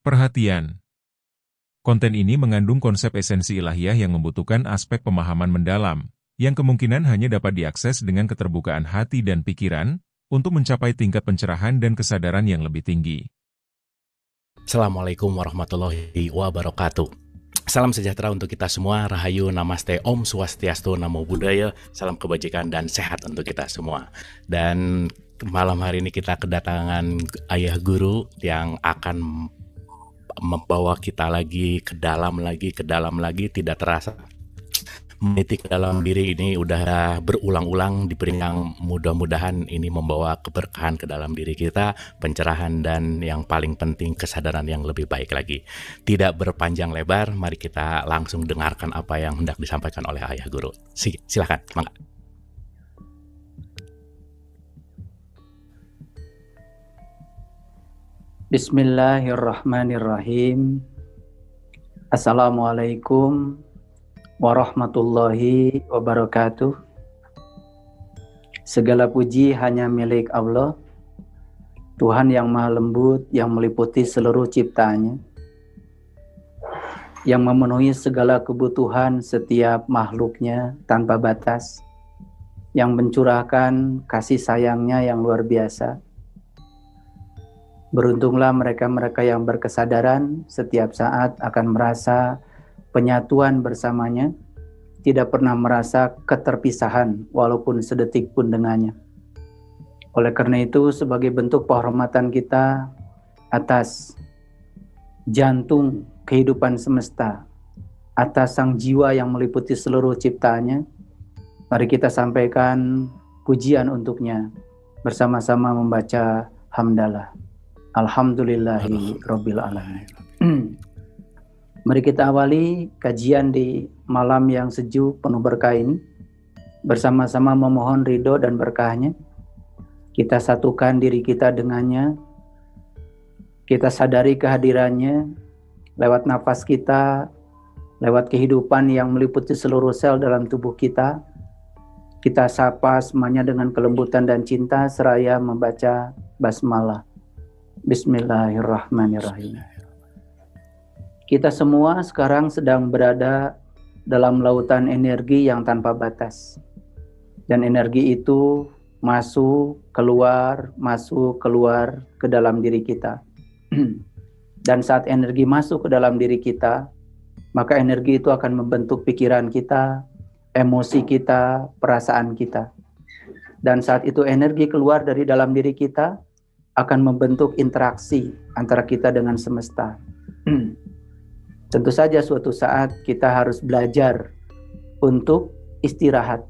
Perhatian. Konten ini mengandung konsep esensi ilahiyah yang membutuhkan aspek pemahaman mendalam, yang kemungkinan hanya dapat diakses dengan keterbukaan hati dan pikiran, untuk mencapai tingkat pencerahan dan kesadaran yang lebih tinggi. Assalamualaikum warahmatullahi wabarakatuh. Salam sejahtera untuk kita semua, Rahayu, Namaste, Om Swastiastu, Namo Buddhaya, salam kebajikan dan sehat untuk kita semua. Dan malam hari ini kita kedatangan Ayah Guru yang akan membawa kita ke dalam lagi, tidak terasa. Meniti ke dalam diri ini udah berulang-ulang diberi, yang mudah-mudahan ini membawa keberkahan ke dalam diri kita, pencerahan, dan yang paling penting kesadaran yang lebih baik lagi. Tidak berpanjang lebar, mari kita langsung dengarkan apa yang hendak disampaikan oleh Ayah Guru. Silakan, mangga. Bismillahirrahmanirrahim. Assalamualaikum warahmatullahi wabarakatuh. Segala puji hanya milik Allah, Tuhan yang maha lembut, yang meliputi seluruh ciptaannya, yang memenuhi segala kebutuhan setiap makhluknya tanpa batas, yang mencurahkan kasih sayangnya yang luar biasa. Beruntunglah mereka-mereka yang berkesadaran setiap saat akan merasa penyatuan bersamanya, tidak pernah merasa keterpisahan walaupun sedetik pun dengannya. Oleh karena itu, sebagai bentuk penghormatan kita atas jantung kehidupan semesta, atas sang jiwa yang meliputi seluruh ciptaannya, mari kita sampaikan pujian untuknya bersama-sama membaca hamdalah. Alhamdulillahi Rabbil Alamin. Mari kita awali kajian di malam yang sejuk penuh berkah ini, bersama-sama memohon ridho dan berkahnya. Kita satukan diri kita dengannya, kita sadari kehadirannya lewat nafas kita, lewat kehidupan yang meliputi seluruh sel dalam tubuh kita. Kita sapa semuanya dengan kelembutan dan cinta seraya membaca basmalah. Bismillahirrahmanirrahim. Kita semua sekarang sedang berada dalam lautan energi yang tanpa batas. Dan energi itu masuk, keluar ke dalam diri kita. Dan saat energi masuk ke dalam diri kita, maka energi itu akan membentuk pikiran kita, emosi kita, perasaan kita. Dan saat itu energi keluar dari dalam diri kita, akan membentuk interaksi antara kita dengan semesta. Tentu saja suatu saat kita harus belajar untuk istirahat.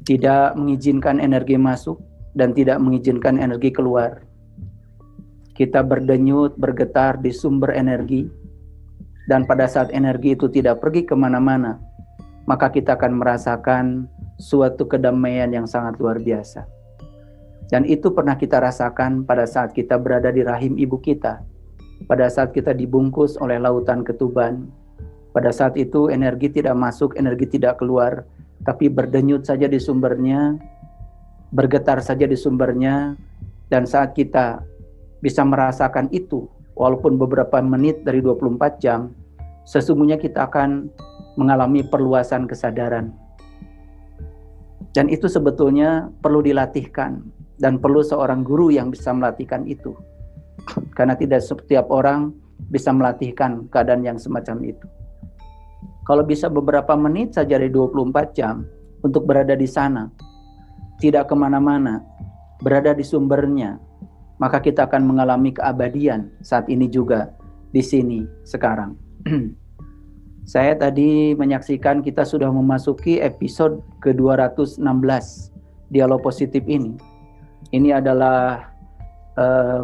Tidak mengizinkan energi masuk dan tidak mengizinkan energi keluar. Kita berdenyut, bergetar di sumber energi. Dan pada saat energi itu tidak pergi kemana-mana, maka kita akan merasakan suatu kedamaian yang sangat luar biasa. Dan itu pernah kita rasakan pada saat kita berada di rahim ibu kita. Pada saat kita dibungkus oleh lautan ketuban. Pada saat itu energi tidak masuk, energi tidak keluar, tapi berdenyut saja di sumbernya, bergetar saja di sumbernya. Dan saat kita bisa merasakan itu, walaupun beberapa menit dari 24 jam, sesungguhnya kita akan mengalami perluasan kesadaran. Dan itu sebetulnya perlu dilatihkan. Dan perlu seorang guru yang bisa melatihkan itu. Karena tidak setiap orang bisa melatihkan keadaan yang semacam itu. Kalau bisa beberapa menit saja dari 24 jam untuk berada di sana, tidak kemana-mana, berada di sumbernya, maka kita akan mengalami keabadian saat ini juga, di sini, sekarang. Saya tadi menyaksikan kita sudah memasuki episode ke-216 Dialog Positif ini. Ini adalah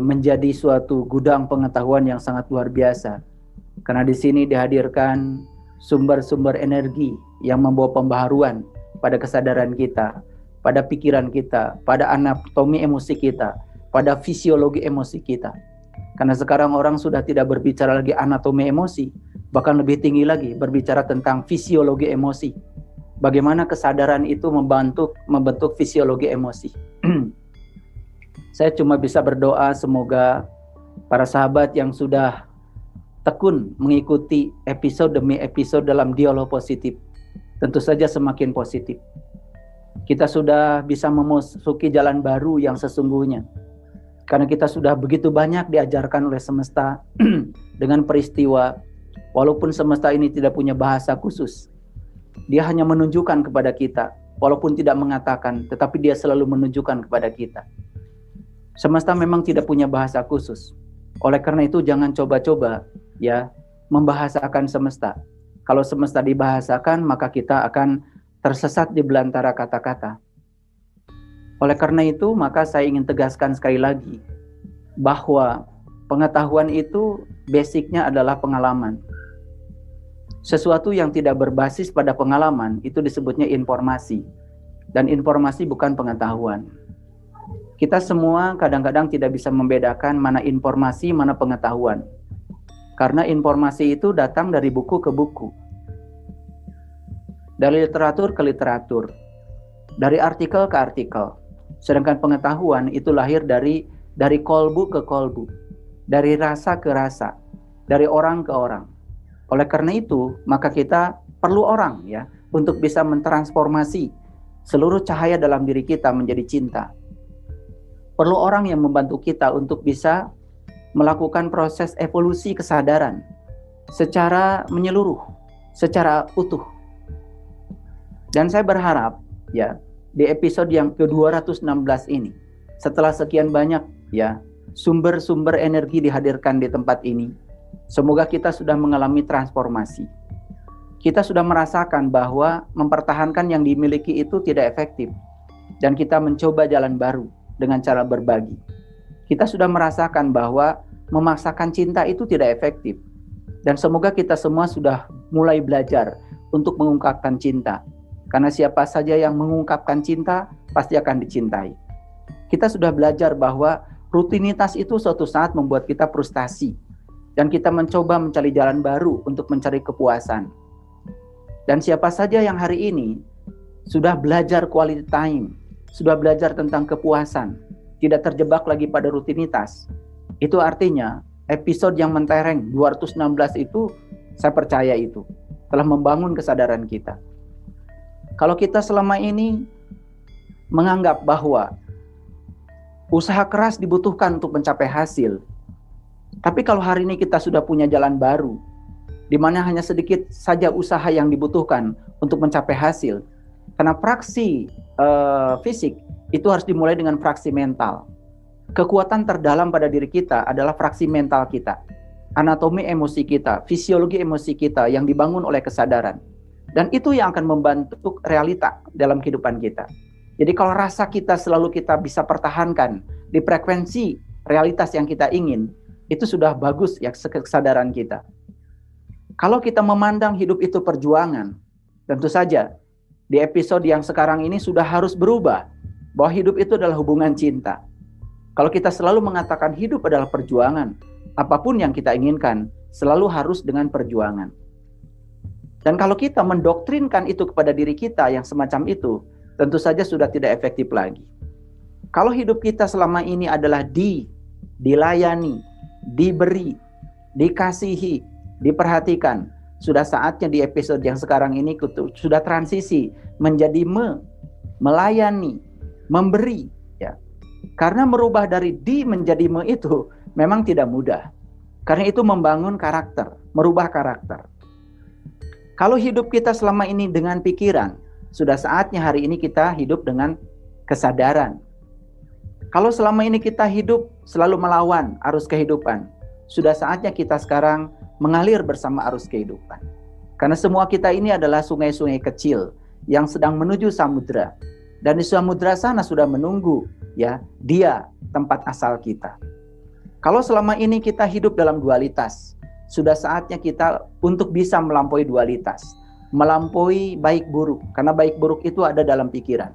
menjadi suatu gudang pengetahuan yang sangat luar biasa. Karena di sini dihadirkan sumber-sumber energi yang membawa pembaharuan pada kesadaran kita, pada pikiran kita, pada anatomi emosi kita, pada fisiologi emosi kita. Karena sekarang orang sudah tidak berbicara lagi anatomi emosi, bahkan lebih tinggi lagi berbicara tentang fisiologi emosi. Bagaimana kesadaran itu membentuk fisiologi emosi. Saya cuma bisa berdoa semoga para sahabat yang sudah tekun mengikuti episode demi episode dalam dialog positif, tentu saja semakin positif. Kita sudah bisa memasuki jalan baru yang sesungguhnya. Karena kita sudah begitu banyak diajarkan oleh semesta dengan peristiwa, walaupun semesta ini tidak punya bahasa khusus. Dia hanya menunjukkan kepada kita, walaupun tidak mengatakan, tetapi dia selalu menunjukkan kepada kita. Semesta memang tidak punya bahasa khusus. Oleh karena itu jangan coba-coba ya membahasakan semesta. Kalau semesta dibahasakan, maka kita akan tersesat di belantara kata-kata. Oleh karena itu, maka saya ingin tegaskan sekali lagi bahwa pengetahuan itu basicnya adalah pengalaman. Sesuatu yang tidak berbasis pada pengalaman itu disebutnya informasi. Dan informasi bukan pengetahuan. Kita semua kadang-kadang tidak bisa membedakan mana informasi, mana pengetahuan. Karena informasi itu datang dari buku ke buku. Dari literatur ke literatur. Dari artikel ke artikel. Sedangkan pengetahuan itu lahir dari kolbu ke kolbu. Dari rasa ke rasa. Dari orang ke orang. Oleh karena itu, maka kita perlu orang ya untuk bisa mentransformasi seluruh cahaya dalam diri kita menjadi cinta. Perlu orang yang membantu kita untuk bisa melakukan proses evolusi kesadaran secara menyeluruh, secara utuh. Dan saya berharap ya di episode yang ke-216 ini, setelah sekian banyak ya sumber-sumber energi dihadirkan di tempat ini, semoga kita sudah mengalami transformasi. Kita sudah merasakan bahwa mempertahankan yang dimiliki itu tidak efektif dan kita mencoba jalan baru dengan cara berbagi. Kita sudah merasakan bahwa memaksakan cinta itu tidak efektif. Dan semoga kita semua sudah mulai belajar untuk mengungkapkan cinta. Karena siapa saja yang mengungkapkan cinta, pasti akan dicintai. Kita sudah belajar bahwa rutinitas itu suatu saat membuat kita frustasi. Dan kita mencoba mencari jalan baru untuk mencari kepuasan. Dan siapa saja yang hari ini sudah belajar quality time, sudah belajar tentang kepuasan, tidak terjebak lagi pada rutinitas. Itu artinya episode yang mentereng 216 itu, saya percaya itu telah membangun kesadaran kita. Kalau kita selama ini menganggap bahwa usaha keras dibutuhkan untuk mencapai hasil, tapi kalau hari ini kita sudah punya jalan baru, di mana hanya sedikit saja usaha yang dibutuhkan untuk mencapai hasil, karena fraksi fisik itu harus dimulai dengan fraksi mental. Kekuatan terdalam pada diri kita adalah fraksi mental kita. Anatomi emosi kita, fisiologi emosi kita yang dibangun oleh kesadaran. Dan itu yang akan membentuk realita dalam kehidupan kita. Jadi kalau rasa kita selalu kita bisa pertahankan di frekuensi realitas yang kita ingin, itu sudah bagus ya kesadaran kita. Kalau kita memandang hidup itu perjuangan, tentu saja di episode yang sekarang ini sudah harus berubah, bahwa hidup itu adalah hubungan cinta. Kalau kita selalu mengatakan hidup adalah perjuangan, apapun yang kita inginkan selalu harus dengan perjuangan. Dan kalau kita mendoktrinkan itu kepada diri kita yang semacam itu, tentu saja sudah tidak efektif lagi. Kalau hidup kita selama ini adalah dilayani, diberi, dikasihi, diperhatikan, sudah saatnya di episode yang sekarang ini sudah transisi menjadi melayani, memberi ya. Karena merubah dari di menjadi me itu memang tidak mudah. Karena itu membangun karakter, merubah karakter. Kalau hidup kita selama ini dengan pikiran, sudah saatnya hari ini kita hidup dengan kesadaran. Kalau selama ini kita hidup selalu melawan arus kehidupan, sudah saatnya kita sekarang mengalir bersama arus kehidupan. Karena semua kita ini adalah sungai-sungai kecil yang sedang menuju samudra. Dan di samudra sana sudah menunggu ya, dia tempat asal kita. Kalau selama ini kita hidup dalam dualitas, sudah saatnya kita untuk bisa melampaui dualitas, melampaui baik buruk, karena baik buruk itu ada dalam pikiran.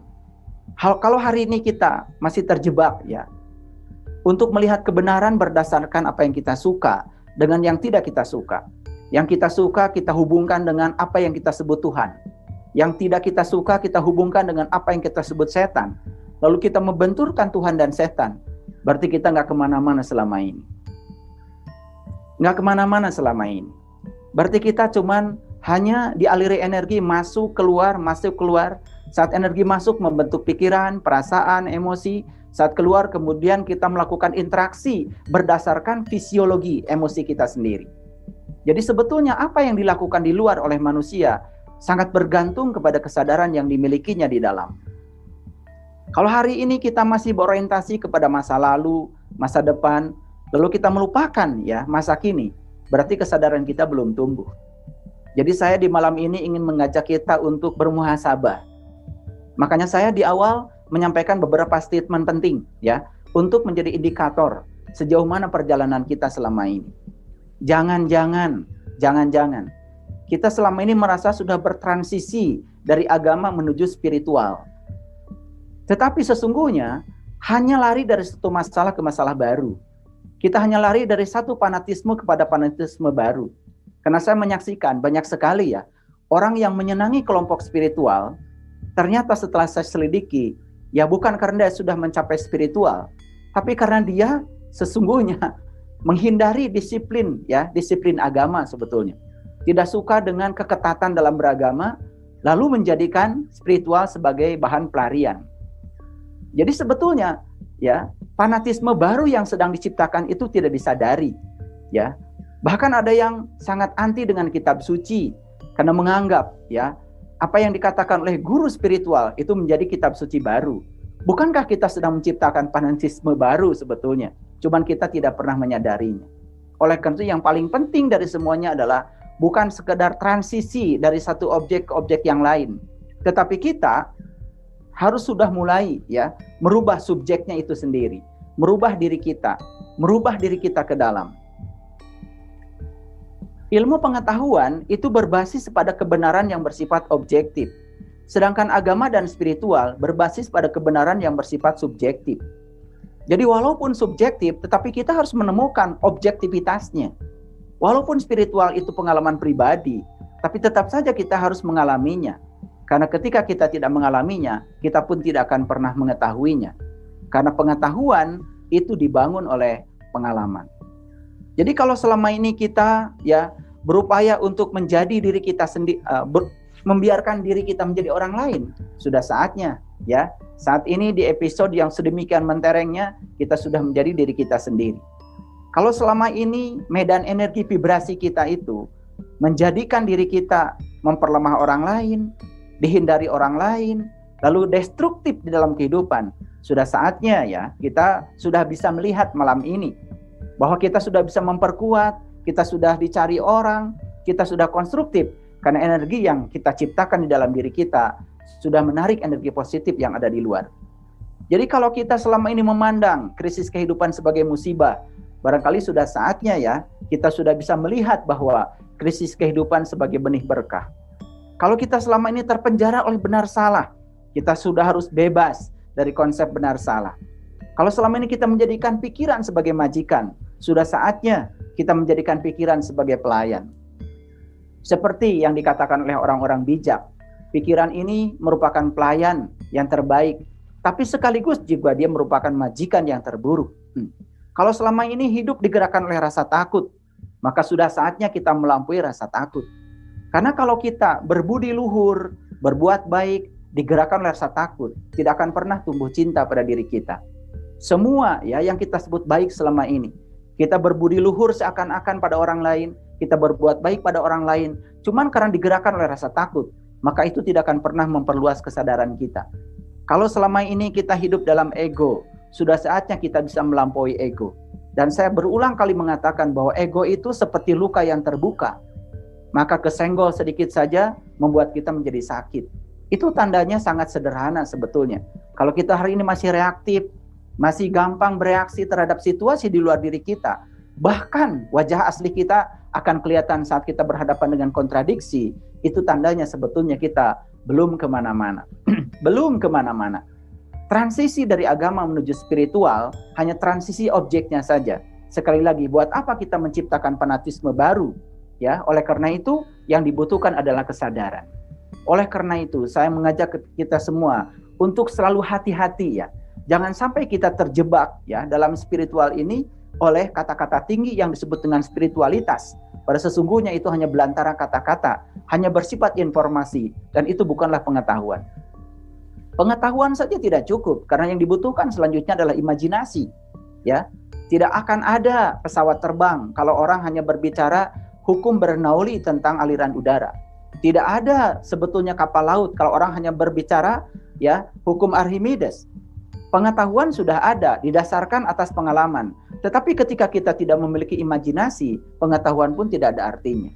Kalau hari ini kita masih terjebak ya, untuk melihat kebenaran berdasarkan apa yang kita suka dengan yang tidak kita suka. Yang kita suka kita hubungkan dengan apa yang kita sebut Tuhan. Yang tidak kita suka kita hubungkan dengan apa yang kita sebut setan. Lalu kita membenturkan Tuhan dan setan. Berarti kita nggak kemana-mana selama ini. nggak kemana-mana selama ini. Berarti kita cuman hanya dialiri energi masuk keluar. Saat energi masuk membentuk pikiran, perasaan, emosi. Saat keluar kemudian kita melakukan interaksi berdasarkan fisiologi emosi kita sendiri. Jadi sebetulnya apa yang dilakukan di luar oleh manusia sangat bergantung kepada kesadaran yang dimilikinya di dalam. Kalau hari ini kita masih berorientasi kepada masa lalu, masa depan, lalu kita melupakan ya masa kini, berarti kesadaran kita belum tumbuh. Jadi saya di malam ini ingin mengajak kita untuk bermuhasabah. Makanya saya di awal menyampaikan beberapa statement penting ya untuk menjadi indikator sejauh mana perjalanan kita selama ini. Jangan-jangan kita selama ini merasa sudah bertransisi dari agama menuju spiritual. Tetapi sesungguhnya hanya lari dari satu masalah ke masalah baru. Kita hanya lari dari satu fanatisme kepada fanatisme baru. Karena saya menyaksikan banyak sekali ya orang yang menyenangi kelompok spiritual, ternyata setelah saya selidiki, ya bukan karena dia sudah mencapai spiritual, tapi karena dia sesungguhnya menghindari disiplin agama sebetulnya. Tidak suka dengan keketatan dalam beragama, lalu menjadikan spiritual sebagai bahan pelarian. Jadi sebetulnya ya fanatisme baru yang sedang diciptakan itu tidak disadari ya. Bahkan ada yang sangat anti dengan kitab suci karena menganggap ya apa yang dikatakan oleh guru spiritual itu menjadi kitab suci baru. Bukankah kita sedang menciptakan fanatisme baru sebetulnya? Cuman kita tidak pernah menyadarinya. Oleh karena itu yang paling penting dari semuanya adalah bukan sekedar transisi dari satu objek ke objek yang lain, tetapi kita harus sudah mulai ya merubah subjeknya itu sendiri, merubah diri kita ke dalam. Ilmu pengetahuan itu berbasis pada kebenaran yang bersifat objektif, sedangkan agama dan spiritual berbasis pada kebenaran yang bersifat subjektif. Jadi walaupun subjektif, tetapi kita harus menemukan objektivitasnya. Walaupun spiritual itu pengalaman pribadi, tapi tetap saja kita harus mengalaminya. Karena ketika kita tidak mengalaminya, kita pun tidak akan pernah mengetahuinya. Karena pengetahuan itu dibangun oleh pengalaman. Jadi kalau selama ini kita ya berupaya untuk menjadi diri kita sendiri, membiarkan diri kita menjadi orang lain, sudah saatnya ya. Saat ini di episode yang sedemikian menterengnya, kita sudah menjadi diri kita sendiri. Kalau selama ini medan energi vibrasi kita itu menjadikan diri kita memperlemah orang lain, dihindari orang lain, lalu destruktif di dalam kehidupan, sudah saatnya ya kita sudah bisa melihat malam ini bahwa kita sudah bisa memperkuat, kita sudah dicari orang, kita sudah konstruktif karena energi yang kita ciptakan di dalam diri kita sudah menarik energi positif yang ada di luar. Jadi kalau kita selama ini memandang krisis kehidupan sebagai musibah, barangkali sudah saatnya ya kita sudah bisa melihat bahwa krisis kehidupan sebagai benih berkah. Kalau kita selama ini terpenjara oleh benar salah, kita sudah harus bebas dari konsep benar salah. Kalau selama ini kita menjadikan pikiran sebagai majikan, sudah saatnya kita menjadikan pikiran sebagai pelayan. Seperti yang dikatakan oleh orang-orang bijak, pikiran ini merupakan pelayan yang terbaik, tapi sekaligus juga dia merupakan majikan yang terburuk. Kalau selama ini hidup digerakkan oleh rasa takut, maka sudah saatnya kita melampaui rasa takut. Karena kalau kita berbudi luhur, berbuat baik, digerakkan oleh rasa takut, tidak akan pernah tumbuh cinta pada diri kita. Semua ya yang kita sebut baik selama ini, kita berbudi luhur seakan-akan pada orang lain, kita berbuat baik pada orang lain, cuman karena digerakkan oleh rasa takut, maka itu tidak akan pernah memperluas kesadaran kita. Kalau selama ini kita hidup dalam ego, sudah saatnya kita bisa melampaui ego. Dan saya berulang kali mengatakan bahwa ego itu seperti luka yang terbuka. Maka kesenggol sedikit saja membuat kita menjadi sakit. Itu tandanya sangat sederhana sebetulnya. Kalau kita hari ini masih reaktif, masih gampang bereaksi terhadap situasi di luar diri kita, bahkan wajah asli kita akan kelihatan saat kita berhadapan dengan kontradiksi, itu tandanya sebetulnya kita belum kemana-mana. Belum kemana-mana. Transisi dari agama menuju spiritual hanya transisi objeknya saja. Sekali lagi, buat apa kita menciptakan fanatisme baru? Ya, oleh karena itu yang dibutuhkan adalah kesadaran. Oleh karena itu saya mengajak kita semua untuk selalu hati-hati ya. Jangan sampai kita terjebak ya dalam spiritual ini oleh kata-kata tinggi yang disebut dengan spiritualitas. Pada sesungguhnya itu hanya belantara kata-kata, hanya bersifat informasi, dan itu bukanlah pengetahuan. Pengetahuan saja tidak cukup, karena yang dibutuhkan selanjutnya adalah imajinasi. Ya, tidak akan ada pesawat terbang kalau orang hanya berbicara hukum Bernoulli tentang aliran udara. Tidak ada sebetulnya kapal laut kalau orang hanya berbicara ya hukum Archimedes. Pengetahuan sudah ada, didasarkan atas pengalaman. Tetapi ketika kita tidak memiliki imajinasi, pengetahuan pun tidak ada artinya.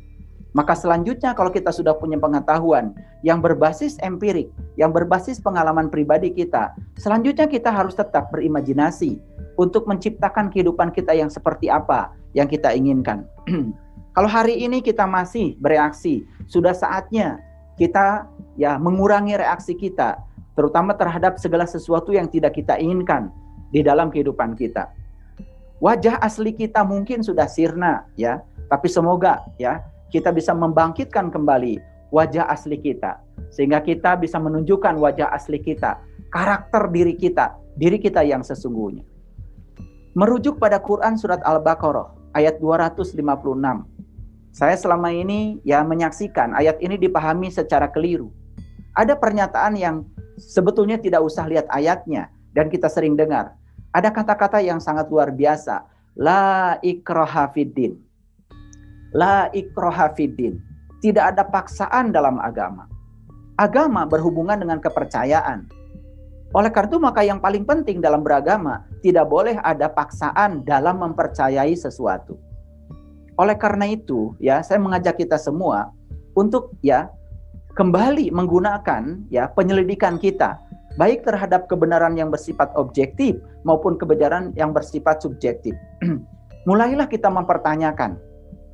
Maka selanjutnya kalau kita sudah punya pengetahuan yang berbasis empirik, yang berbasis pengalaman pribadi kita, selanjutnya kita harus tetap berimajinasi untuk menciptakan kehidupan kita yang seperti apa yang kita inginkan. Kalau hari ini kita masih bereaksi, sudah saatnya kita ya mengurangi reaksi kita, terutama terhadap segala sesuatu yang tidak kita inginkan di dalam kehidupan kita. Wajah asli kita mungkin sudah sirna ya, tapi semoga ya kita bisa membangkitkan kembali wajah asli kita sehingga kita bisa menunjukkan wajah asli kita, karakter diri kita yang sesungguhnya. Merujuk pada Quran surat Al-Baqarah ayat 256. Saya selama ini ya menyaksikan ayat ini dipahami secara keliru. Ada pernyataan yang sebetulnya tidak usah lihat ayatnya dan kita sering dengar. Ada kata-kata yang sangat luar biasa. La ikraha fiddin. La ikraha fiddin. Tidak ada paksaan dalam agama. Agama berhubungan dengan kepercayaan. Oleh karena itu maka yang paling penting dalam beragama, tidak boleh ada paksaan dalam mempercayai sesuatu. Oleh karena itu, ya saya mengajak kita semua untuk ya kembali menggunakan ya penyelidikan kita, baik terhadap kebenaran yang bersifat objektif maupun kebenaran yang bersifat subjektif. Mulailah kita mempertanyakan.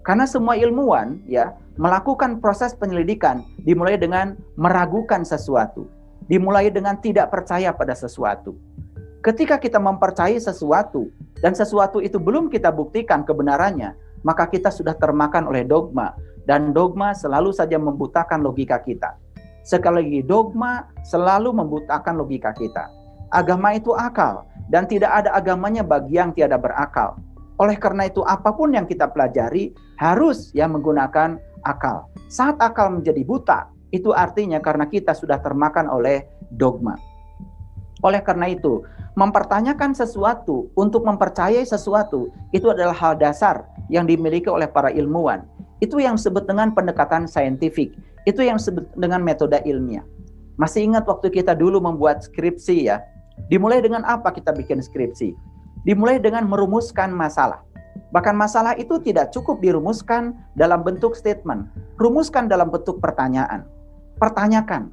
Karena semua ilmuwan ya melakukan proses penyelidikan dimulai dengan meragukan sesuatu, dimulai dengan tidak percaya pada sesuatu. Ketika kita mempercayai sesuatu dan sesuatu itu belum kita buktikan kebenarannya, maka kita sudah termakan oleh dogma, dan dogma selalu saja membutakan logika kita. Sekali lagi, dogma selalu membutakan logika kita. Agama itu akal, dan tidak ada agamanya bagi yang tiada berakal. Oleh karena itu, apapun yang kita pelajari harus ya menggunakan akal. Saat akal menjadi buta, itu artinya karena kita sudah termakan oleh dogma. Oleh karena itu, mempertanyakan sesuatu untuk mempercayai sesuatu, itu adalah hal dasar yang dimiliki oleh para ilmuwan. Itu yang disebut dengan pendekatan saintifik. Itu yang disebut dengan metode ilmiah. Masih ingat waktu kita dulu membuat skripsi ya? Dimulai dengan apa kita bikin skripsi? Dimulai dengan merumuskan masalah. Bahkan masalah itu tidak cukup dirumuskan dalam bentuk statement. Rumuskan dalam bentuk pertanyaan. Pertanyakan.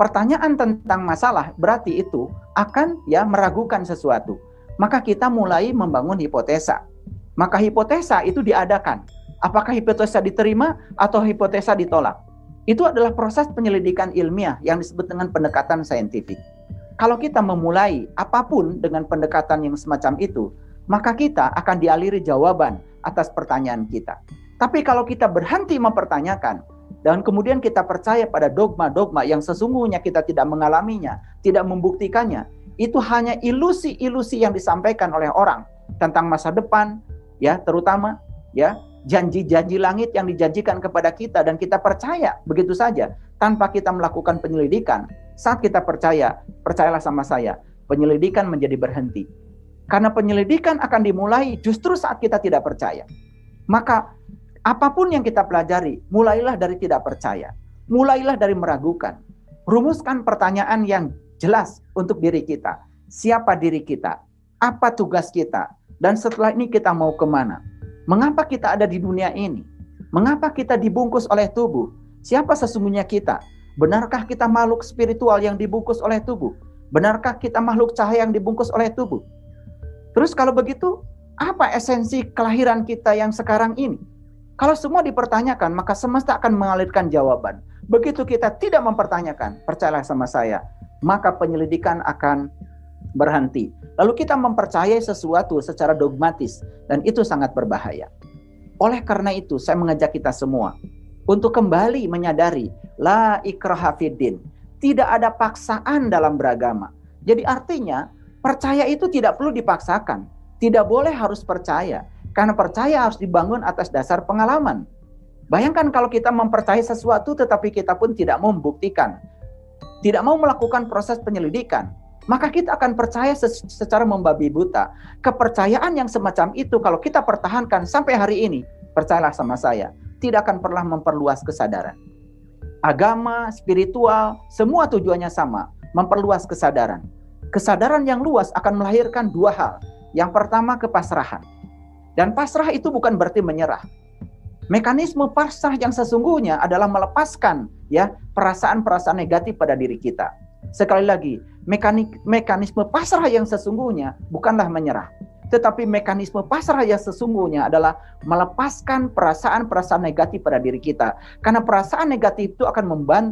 Pertanyaan tentang masalah berarti itu akan ya meragukan sesuatu. Maka kita mulai membangun hipotesa. Maka hipotesa itu diadakan. Apakah hipotesa diterima atau hipotesa ditolak? Itu adalah proses penyelidikan ilmiah yang disebut dengan pendekatan saintifik. Kalau kita memulai apapun dengan pendekatan yang semacam itu, maka kita akan dialiri jawaban atas pertanyaan kita. Tapi kalau kita berhenti mempertanyakan, dan kemudian kita percaya pada dogma-dogma yang sesungguhnya kita tidak mengalaminya, tidak membuktikannya, itu hanya ilusi-ilusi yang disampaikan oleh orang tentang masa depan, ya terutama ya janji-janji langit yang dijanjikan kepada kita dan kita percaya begitu saja tanpa kita melakukan penyelidikan. Saat kita percaya, percayalah sama saya, penyelidikan menjadi berhenti. Karena penyelidikan akan dimulai justru saat kita tidak percaya. Maka apapun yang kita pelajari, mulailah dari tidak percaya. Mulailah dari meragukan. Rumuskan pertanyaan yang jelas untuk diri kita. Siapa diri kita? Apa tugas kita? Dan setelah ini kita mau kemana? Mengapa kita ada di dunia ini? Mengapa kita dibungkus oleh tubuh? Siapa sesungguhnya kita? Benarkah kita makhluk spiritual yang dibungkus oleh tubuh? Benarkah kita makhluk cahaya yang dibungkus oleh tubuh? Terus kalau begitu, apa esensi kelahiran kita yang sekarang ini? Kalau semua dipertanyakan, maka semesta akan mengalirkan jawaban. Begitu kita tidak mempertanyakan, percayalah sama saya, maka penyelidikan akan berhenti. Lalu kita mempercayai sesuatu secara dogmatis, dan itu sangat berbahaya. Oleh karena itu, saya mengajak kita semua untuk kembali menyadari la ikraha fiddin. Tidak ada paksaan dalam beragama. Jadi artinya percaya itu tidak perlu dipaksakan, Tidak boleh harus percaya, karena percaya harus dibangun atas dasar pengalaman. Bayangkan kalau kita mempercayai sesuatu tetapi kita pun tidak mau membuktikan, tidak mau melakukan proses penyelidikan, maka kita akan percaya secara membabi buta. Kepercayaan yang semacam itu kalau kita pertahankan sampai hari ini, percayalah sama saya, tidak akan pernah memperluas kesadaran. Agama, spiritual, semua tujuannya sama, memperluas kesadaran. Kesadaran yang luas akan melahirkan dua hal. Yang pertama, kepasrahan. Dan pasrah itu bukan berarti menyerah. Mekanisme pasrah yang sesungguhnya adalah melepaskan perasaan-perasaan negatif pada diri kita. Sekali lagi, mekanisme pasrah yang sesungguhnya bukanlah menyerah. Tetapi mekanisme pasrah yang sesungguhnya adalah melepaskan perasaan-perasaan negatif pada diri kita. Karena perasaan negatif itu akan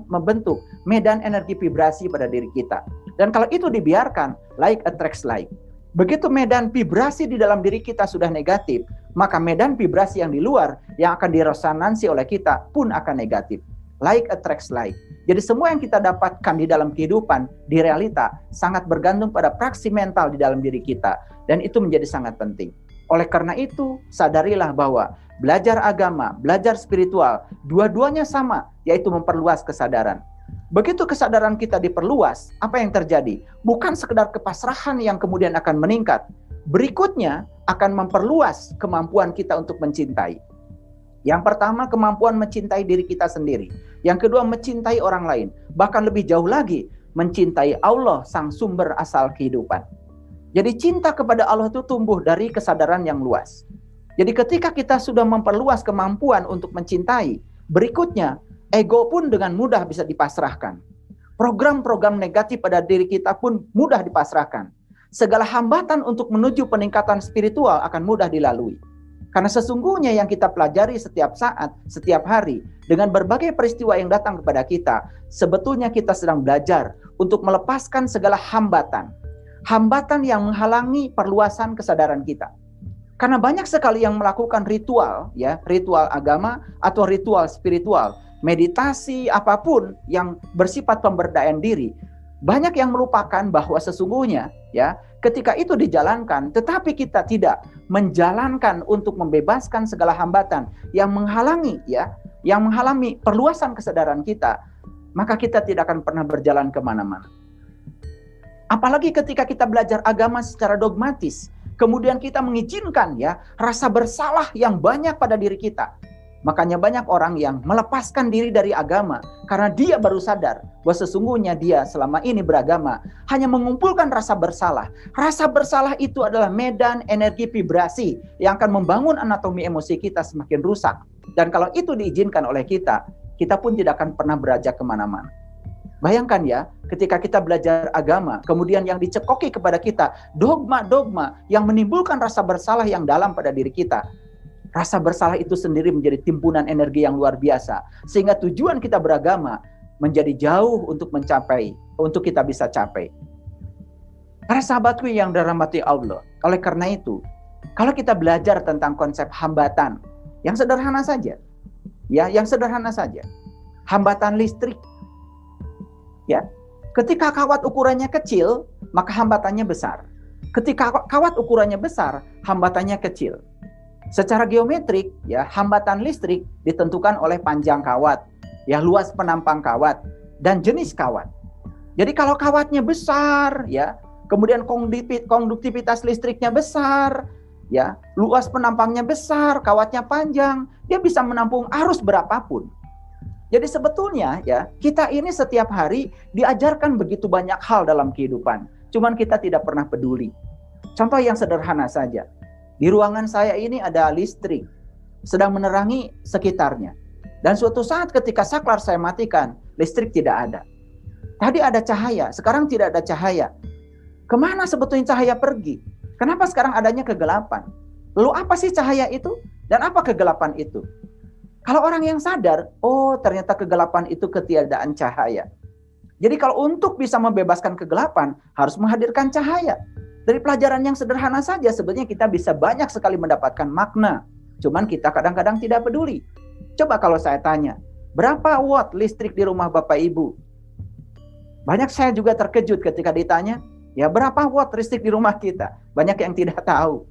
membentuk medan energi vibrasi pada diri kita. Dan kalau itu dibiarkan, like attracts like. Begitu medan vibrasi di dalam diri kita sudah negatif, maka medan vibrasi yang di luar yang akan diresonansi oleh kita pun akan negatif. Like attracts like. Jadi semua yang kita dapatkan di dalam kehidupan, di realita, sangat bergantung pada praksi mental di dalam diri kita. Dan itu menjadi sangat penting. Oleh karena itu, sadarilah bahwa belajar agama, belajar spiritual, dua-duanya sama, yaitu memperluas kesadaran. Begitu kesadaran kita diperluas, apa yang terjadi? Bukan sekedar kepasrahan yang kemudian akan meningkat. Berikutnya akan memperluas kemampuan kita untuk mencintai. Yang pertama, kemampuan mencintai diri kita sendiri. Yang kedua, mencintai orang lain. Bahkan lebih jauh lagi, mencintai Allah, sang sumber asal kehidupan. Jadi cinta kepada Allah itu tumbuh dari kesadaran yang luas. Jadi ketika kita sudah memperluas kemampuan untuk mencintai, berikutnya, ego pun dengan mudah bisa dipasrahkan. Program-program negatif pada diri kita pun mudah dipasrahkan. Segala hambatan untuk menuju peningkatan spiritual akan mudah dilalui. Karena sesungguhnya yang kita pelajari setiap saat, setiap hari, dengan berbagai peristiwa yang datang kepada kita, sebetulnya kita sedang belajar untuk melepaskan segala hambatan. Hambatan yang menghalangi perluasan kesadaran kita. Karena banyak sekali yang melakukan ritual, ritual agama atau ritual spiritual, meditasi apapun yang bersifat pemberdayaan diri, banyak yang melupakan bahwa sesungguhnya ketika itu dijalankan, tetapi kita tidak menjalankan untuk membebaskan segala hambatan yang menghalangi perluasan kesadaran kita, maka kita tidak akan pernah berjalan kemana-mana. Apalagi ketika kita belajar agama secara dogmatis, kemudian kita mengizinkan rasa bersalah yang banyak pada diri kita. Makanya banyak orang yang melepaskan diri dari agama karena dia baru sadar bahwa sesungguhnya dia selama ini beragama hanya mengumpulkan rasa bersalah. Rasa bersalah itu adalah medan energi vibrasi yang akan membangun anatomi emosi kita semakin rusak. Dan kalau itu diizinkan oleh kita, kita pun tidak akan pernah beranjak kemana-mana. Bayangkan ketika kita belajar agama, kemudian yang dicekoki kepada kita, dogma-dogma yang menimbulkan rasa bersalah yang dalam pada diri kita. Rasa bersalah itu sendiri menjadi timbunan energi yang luar biasa. Sehingga tujuan kita beragama menjadi jauh untuk kita bisa capai. Para sahabatku yang dirahmati Allah, oleh karena itu, kalau kita belajar tentang konsep hambatan, yang sederhana saja. Hambatan listrik. Ketika kawat ukurannya kecil, maka hambatannya besar. Ketika kawat ukurannya besar, hambatannya kecil. Secara geometrik, hambatan listrik ditentukan oleh panjang kawat, luas penampang kawat, dan jenis kawat. Jadi kalau kawatnya besar, kemudian konduktivitas listriknya besar, luas penampangnya besar, kawatnya panjang, dia bisa menampung arus berapapun. Jadi sebetulnya kita ini setiap hari diajarkan begitu banyak hal dalam kehidupan. Cuman kita tidak pernah peduli. Contoh yang sederhana saja. Di ruangan saya ini ada listrik. Sedang menerangi sekitarnya. Dan suatu saat ketika saklar saya matikan, listrik tidak ada. Tadi ada cahaya, sekarang tidak ada cahaya. Kemana sebetulnya cahaya pergi? Kenapa sekarang adanya kegelapan? Lalu apa sih cahaya itu? Dan apa kegelapan itu? Kalau orang yang sadar, ternyata kegelapan itu ketiadaan cahaya. Jadi kalau untuk bisa membebaskan kegelapan, harus menghadirkan cahaya. Dari pelajaran yang sederhana saja, sebenarnya kita bisa banyak sekali mendapatkan makna. Cuman kita kadang-kadang tidak peduli. Coba kalau saya tanya, berapa watt listrik di rumah Bapak Ibu? Banyak saya juga terkejut ketika ditanya, berapa watt listrik di rumah kita? Banyak yang tidak tahu.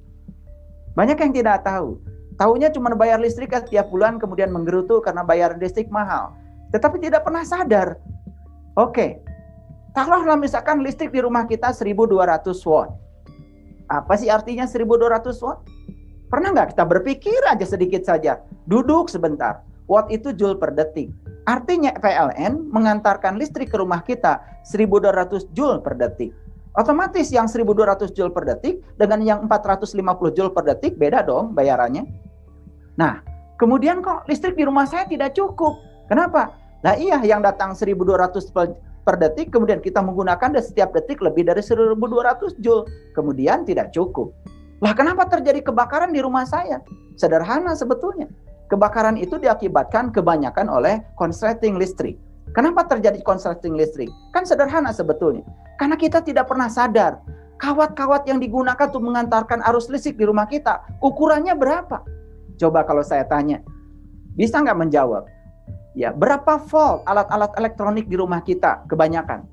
Banyak yang tidak tahu. Taunya cuma bayar listrik setiap bulan, kemudian menggerutu karena bayar listrik mahal. Tetapi tidak pernah sadar. Oke, taruhlah misalkan listrik di rumah kita 1200 watt. Apa sih artinya 1200 watt? Pernah nggak kita berpikir aja sedikit saja? Duduk sebentar. Watt itu joule per detik. Artinya PLN mengantarkan listrik ke rumah kita 1200 joule per detik. Otomatis yang 1200 joule per detik dengan yang 450 joule per detik beda dong bayarannya. Nah, kemudian kok listrik di rumah saya tidak cukup. Kenapa? Nah iya, yang datang 1200 per detik, kemudian kita menggunakan setiap detik lebih dari 1200 joule. Kemudian tidak cukup. Lah kenapa terjadi kebakaran di rumah saya? Sederhana sebetulnya. Kebakaran itu diakibatkan kebanyakan oleh konsleting listrik. Kenapa terjadi konsleting listrik? Kan sederhana sebetulnya. Karena kita tidak pernah sadar. Kawat-kawat yang digunakan untuk mengantarkan arus listrik di rumah kita, ukurannya berapa? Coba kalau saya tanya, bisa nggak menjawab? Ya, berapa volt alat-alat elektronik di rumah kita kebanyakan?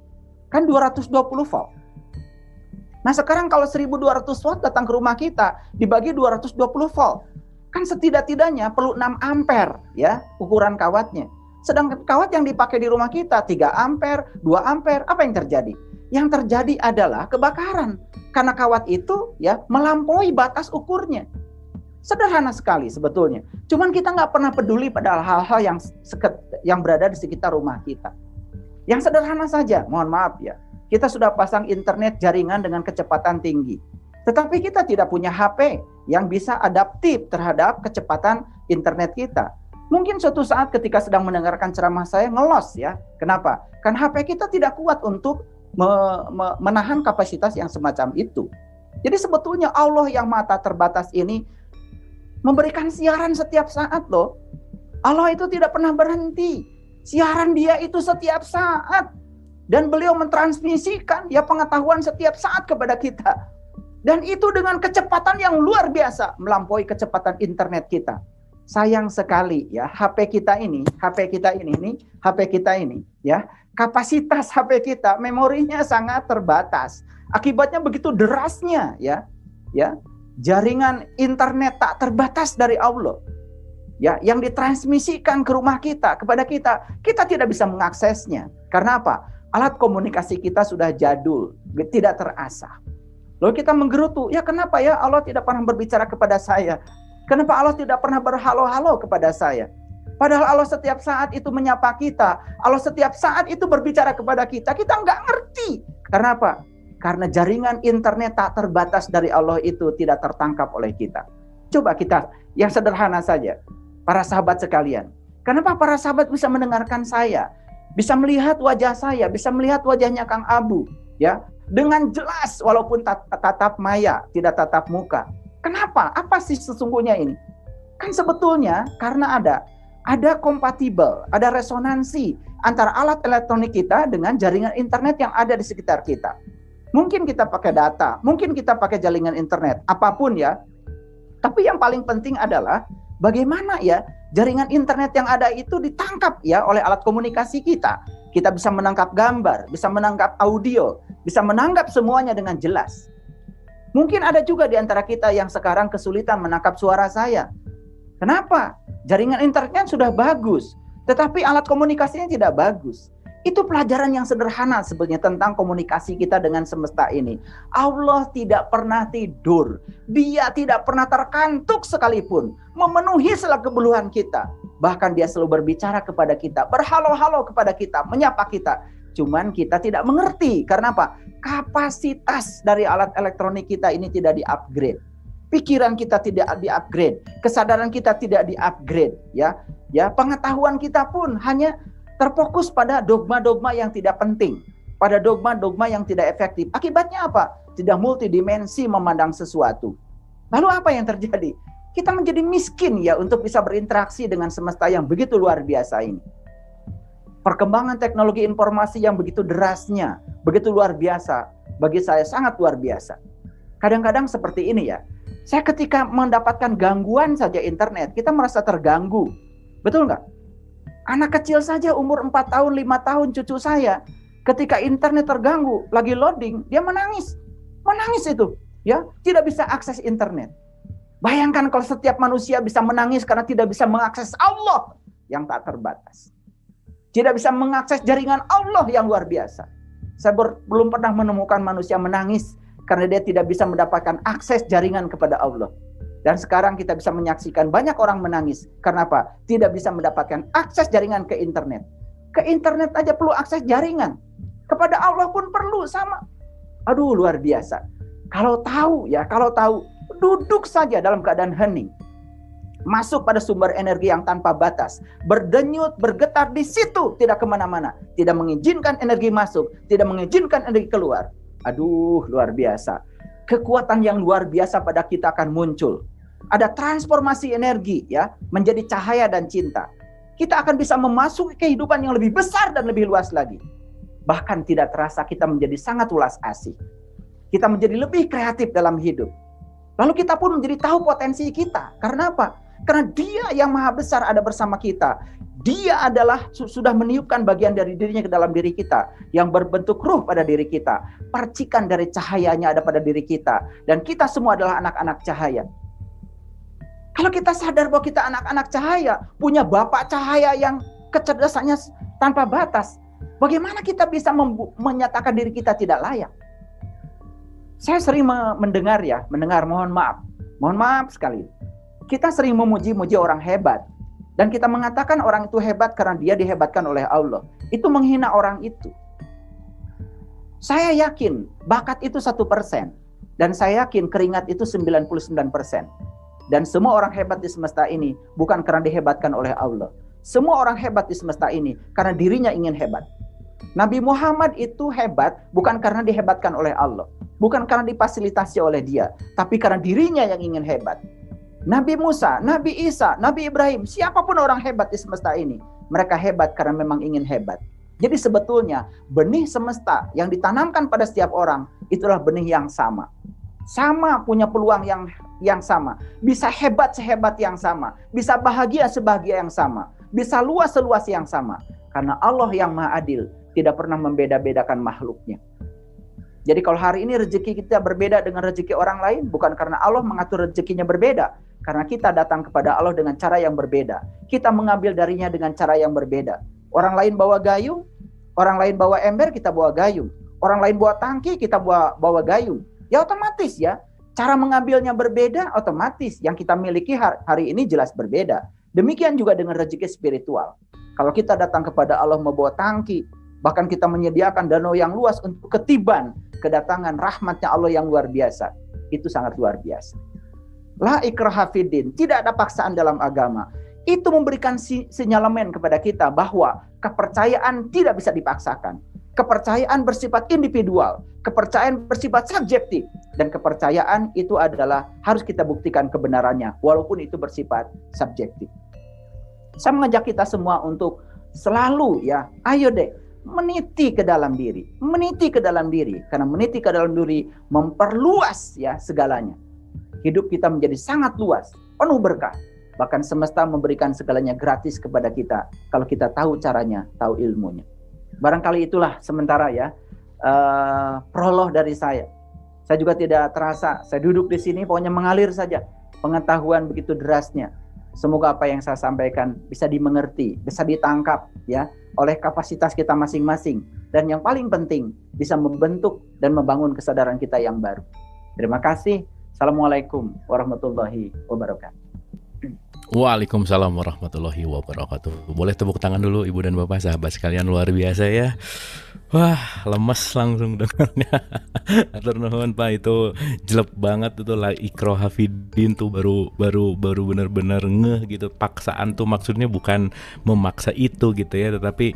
Kan 220 volt. Nah sekarang kalau 1200 watt datang ke rumah kita, dibagi 220 volt. Kan setidak-tidaknya perlu 6 ampere ya ukuran kawatnya. Sedangkan kawat yang dipakai di rumah kita 3 ampere, 2 ampere, apa yang terjadi? Yang terjadi adalah kebakaran. Karena kawat itu ya melampaui batas ukurnya. Sederhana sekali sebetulnya. Cuman kita nggak pernah peduli pada hal-hal yang berada di sekitar rumah kita. Yang sederhana saja, mohon maaf ya. Kita sudah pasang internet jaringan dengan kecepatan tinggi. Tetapi kita tidak punya HP yang bisa adaptif terhadap kecepatan internet kita. Mungkin suatu saat ketika sedang mendengarkan ceramah saya ngelos ya. Kenapa? Karena HP kita tidak kuat untuk menahan kapasitas yang semacam itu. Jadi sebetulnya Allah yang mata terbatas ini memberikan siaran setiap saat loh. Allah itu tidak pernah berhenti. Siaran dia itu setiap saat. Dan beliau mentransmisikan ya pengetahuan setiap saat kepada kita. Dan itu dengan kecepatan yang luar biasa, melampaui kecepatan internet kita. Sayang sekali ya, HP kita ini ya, kapasitas HP kita, memorinya sangat terbatas. Akibatnya begitu derasnya ya, jaringan internet tak terbatas dari Allah. Ya, yang ditransmisikan ke rumah kita, kepada kita tidak bisa mengaksesnya. Karena apa? Alat komunikasi kita sudah jadul, tidak terasah. Lalu kita menggerutu, ya kenapa ya Allah tidak pernah berbicara kepada saya? Kenapa Allah tidak pernah berhalo-halo kepada saya? Padahal Allah setiap saat itu menyapa kita. Allah setiap saat itu berbicara kepada kita. Kita nggak ngerti. Karena apa? Karena jaringan internet tak terbatas dari Allah itu tidak tertangkap oleh kita. Coba kita, yang sederhana saja. Para sahabat sekalian. Kenapa para sahabat bisa mendengarkan saya? Bisa melihat wajah saya, bisa melihat wajahnya Kang Abu, ya, dengan jelas walaupun tatap maya, tidak tatap muka. Kenapa? Apa sih sesungguhnya ini? Kan sebetulnya karena ada kompatibel, ada resonansi antara alat elektronik kita dengan jaringan internet yang ada di sekitar kita. Mungkin kita pakai data, mungkin kita pakai jaringan internet, apapun ya. Tapi yang paling penting adalah bagaimana ya jaringan internet yang ada itu ditangkap ya oleh alat komunikasi kita. Kita bisa menangkap gambar, bisa menangkap audio, bisa menangkap semuanya dengan jelas. Mungkin ada juga di antara kita yang sekarang kesulitan menangkap suara saya. Kenapa? Jaringan internetnya sudah bagus, tetapi alat komunikasinya tidak bagus. Itu pelajaran yang sederhana sebenarnya tentang komunikasi kita dengan semesta ini. Allah tidak pernah tidur. Dia tidak pernah terkantuk sekalipun. Memenuhi segala kebutuhan kita. Bahkan dia selalu berbicara kepada kita. Berhalo-halo kepada kita. Menyapa kita. Cuman kita tidak mengerti. Karena apa? Kapasitas dari alat elektronik kita ini tidak di-upgrade. Pikiran kita tidak di-upgrade. Kesadaran kita tidak di-upgrade. Ya, pengetahuan kita pun hanya terfokus pada dogma-dogma yang tidak penting, pada dogma-dogma yang tidak efektif. Akibatnya apa? Tidak multidimensi memandang sesuatu. Lalu apa yang terjadi? Kita menjadi miskin ya untuk bisa berinteraksi dengan semesta yang begitu luar biasa ini. Perkembangan teknologi informasi yang begitu derasnya, begitu luar biasa, bagi saya sangat luar biasa. Kadang-kadang seperti ini ya, saya ketika mendapatkan gangguan saja internet, kita merasa terganggu. Betul nggak? Anak kecil saja umur 4 tahun, 5 tahun cucu saya, ketika internet terganggu, lagi loading, dia menangis. Menangis itu, ya, tidak bisa akses internet. Bayangkan kalau setiap manusia bisa menangis karena tidak bisa mengakses Allah yang tak terbatas. Tidak bisa mengakses jaringan Allah yang luar biasa. Saya belum pernah menemukan manusia menangis karena dia tidak bisa mendapatkan akses jaringan kepada Allah. Dan sekarang kita bisa menyaksikan banyak orang menangis. Karena apa? Tidak bisa mendapatkan akses jaringan ke internet. Ke internet aja perlu akses jaringan. Kepada Allah pun perlu sama. Aduh, luar biasa. Kalau tahu, duduk saja dalam keadaan hening. Masuk pada sumber energi yang tanpa batas. Berdenyut, bergetar di situ. Tidak kemana-mana. Tidak mengizinkan energi masuk. Tidak mengizinkan energi keluar. Aduh, luar biasa. Kekuatan yang luar biasa pada kita akan muncul. Ada transformasi energi ya, menjadi cahaya dan cinta. Kita akan bisa memasuki kehidupan yang lebih besar dan lebih luas lagi. Bahkan tidak terasa kita menjadi sangat ulas asih. Kita menjadi lebih kreatif dalam hidup. Lalu kita pun menjadi tahu potensi kita. Karena apa? Karena Dia yang maha besar ada bersama kita. Dia adalah sudah meniupkan bagian dari dirinya ke dalam diri kita. Yang berbentuk ruh pada diri kita. Percikan dari cahayanya ada pada diri kita. Dan kita semua adalah anak-anak cahaya. Kalau kita sadar bahwa kita anak-anak cahaya. Punya Bapak cahaya yang kecerdasannya tanpa batas. Bagaimana kita bisa menyatakan diri kita tidak layak? Saya sering mendengar, mohon maaf sekali. Kita sering memuji-muji orang hebat. Dan kita mengatakan orang itu hebat karena dia dihebatkan oleh Allah. Itu menghina orang itu. Saya yakin bakat itu 1%. Dan saya yakin keringat itu 99%. Dan semua orang hebat di semesta ini bukan karena dihebatkan oleh Allah. Semua orang hebat di semesta ini karena dirinya ingin hebat. Nabi Muhammad itu hebat bukan karena dihebatkan oleh Allah. Bukan karena difasilitasi oleh dia. Tapi karena dirinya yang ingin hebat. Nabi Musa, Nabi Isa, Nabi Ibrahim, siapapun orang hebat di semesta ini. Mereka hebat karena memang ingin hebat. Jadi sebetulnya benih semesta yang ditanamkan pada setiap orang itulah benih yang sama. Sama punya peluang yang sama. Bisa hebat sehebat yang sama. Bisa bahagia sebahagia yang sama. Bisa luas seluas yang sama. Karena Allah yang maha adil tidak pernah membeda-bedakan makhluknya. Jadi kalau hari ini rezeki kita berbeda dengan rezeki orang lain, bukan karena Allah mengatur rezekinya berbeda. Karena kita datang kepada Allah dengan cara yang berbeda. Kita mengambil darinya dengan cara yang berbeda. Orang lain bawa gayung, orang lain bawa ember, kita bawa gayung. Orang lain bawa tangki, kita bawa gayung. Ya otomatis ya, cara mengambilnya berbeda, otomatis yang kita miliki hari ini jelas berbeda. Demikian juga dengan rezeki spiritual. Kalau kita datang kepada Allah membawa tangki, bahkan kita menyediakan danau yang luas untuk ketiban kedatangan rahmatnya Allah yang luar biasa. Itu sangat luar biasa. La ikraha fiddin, tidak ada paksaan dalam agama. Itu memberikan sinyalemen kepada kita bahwa kepercayaan tidak bisa dipaksakan. Kepercayaan bersifat individual, kepercayaan bersifat subjektif, dan kepercayaan itu adalah harus kita buktikan kebenarannya, walaupun itu bersifat subjektif. Saya mengajak kita semua untuk selalu ayo deh, meniti ke dalam diri, karena meniti ke dalam diri memperluas segalanya. Hidup kita menjadi sangat luas, penuh berkah. Bahkan semesta memberikan segalanya gratis kepada kita kalau kita tahu caranya, tahu ilmunya. Barangkali itulah sementara prolog dari saya. Saya juga tidak terasa, saya duduk di sini pokoknya mengalir saja. Pengetahuan begitu derasnya. Semoga apa yang saya sampaikan bisa dimengerti, bisa ditangkap oleh kapasitas kita masing-masing. Dan yang paling penting, bisa membentuk dan membangun kesadaran kita yang baru. Terima kasih. Assalamualaikum warahmatullahi wabarakatuh. Waalaikumsalam warahmatullahi wabarakatuh. Boleh tepuk tangan dulu Ibu dan Bapak, sahabat sekalian, luar biasa ya. Wah, lemes langsung dengarnya. Atur nuhun Pak, itu jelek banget itu La ikraha fiddin tuh baru benar-benar ngeh gitu. Paksaan tuh maksudnya bukan memaksa itu gitu ya, tetapi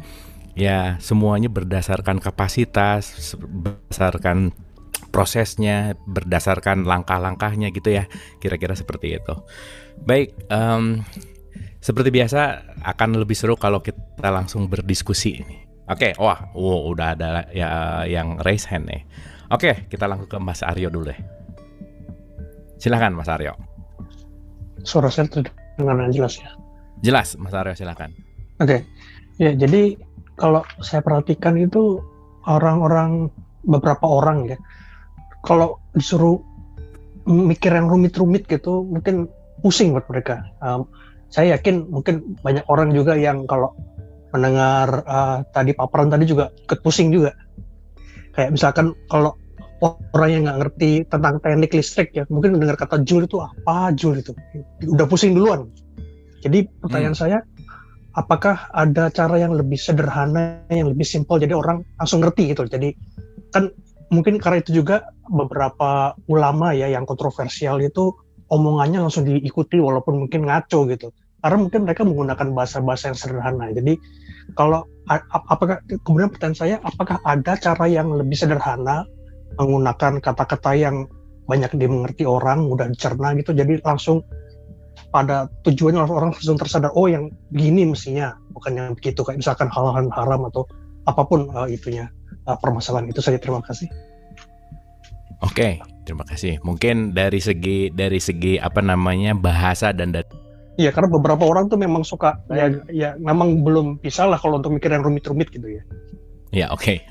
ya semuanya berdasarkan kapasitas, berdasarkan prosesnya, berdasarkan langkah-langkahnya gitu ya, kira-kira seperti itu. Baik, seperti biasa akan lebih seru kalau kita langsung berdiskusi ini. Oke, udah ada yang raise hand nih. Oke, kita langsung ke Mas Aryo dulu deh. Silakan Mas Aryo. Suara saya terdengar jelas ya? Jelas, Mas Aryo silakan. Oke, ya jadi kalau saya perhatikan itu beberapa orang ya, kalau disuruh mikir yang rumit-rumit gitu mungkin pusing buat mereka. Saya yakin mungkin banyak orang juga yang kalau mendengar tadi paparan tadi juga ikut pusing juga. Kayak misalkan kalau orang yang nggak ngerti tentang teknik listrik ya, mungkin mendengar kata joule itu apa, joule itu udah pusing duluan. Jadi pertanyaan saya, apakah ada cara yang lebih sederhana, yang lebih simpel, jadi orang langsung ngerti gitu. Jadi kan mungkin karena itu juga beberapa ulama ya yang kontroversial itu omongannya langsung diikuti walaupun mungkin ngaco gitu. Karena mungkin mereka menggunakan bahasa-bahasa yang sederhana. Jadi kalau apakah kemudian pertanyaan saya, apakah ada cara yang lebih sederhana menggunakan kata-kata yang banyak dimengerti orang, mudah dicerna gitu, jadi langsung pada tujuannya orang langsung tersadar, oh yang begini mestinya, bukan yang begitu, kayak misalkan hal-hal haram atau apapun permasalahan itu saja. Terima kasih. Oke, terima kasih. Mungkin dari segi bahasa dan Iya, karena beberapa orang tuh memang suka ya memang belum bisa lah kalau untuk mikir yang rumit-rumit gitu ya. Ya, oke.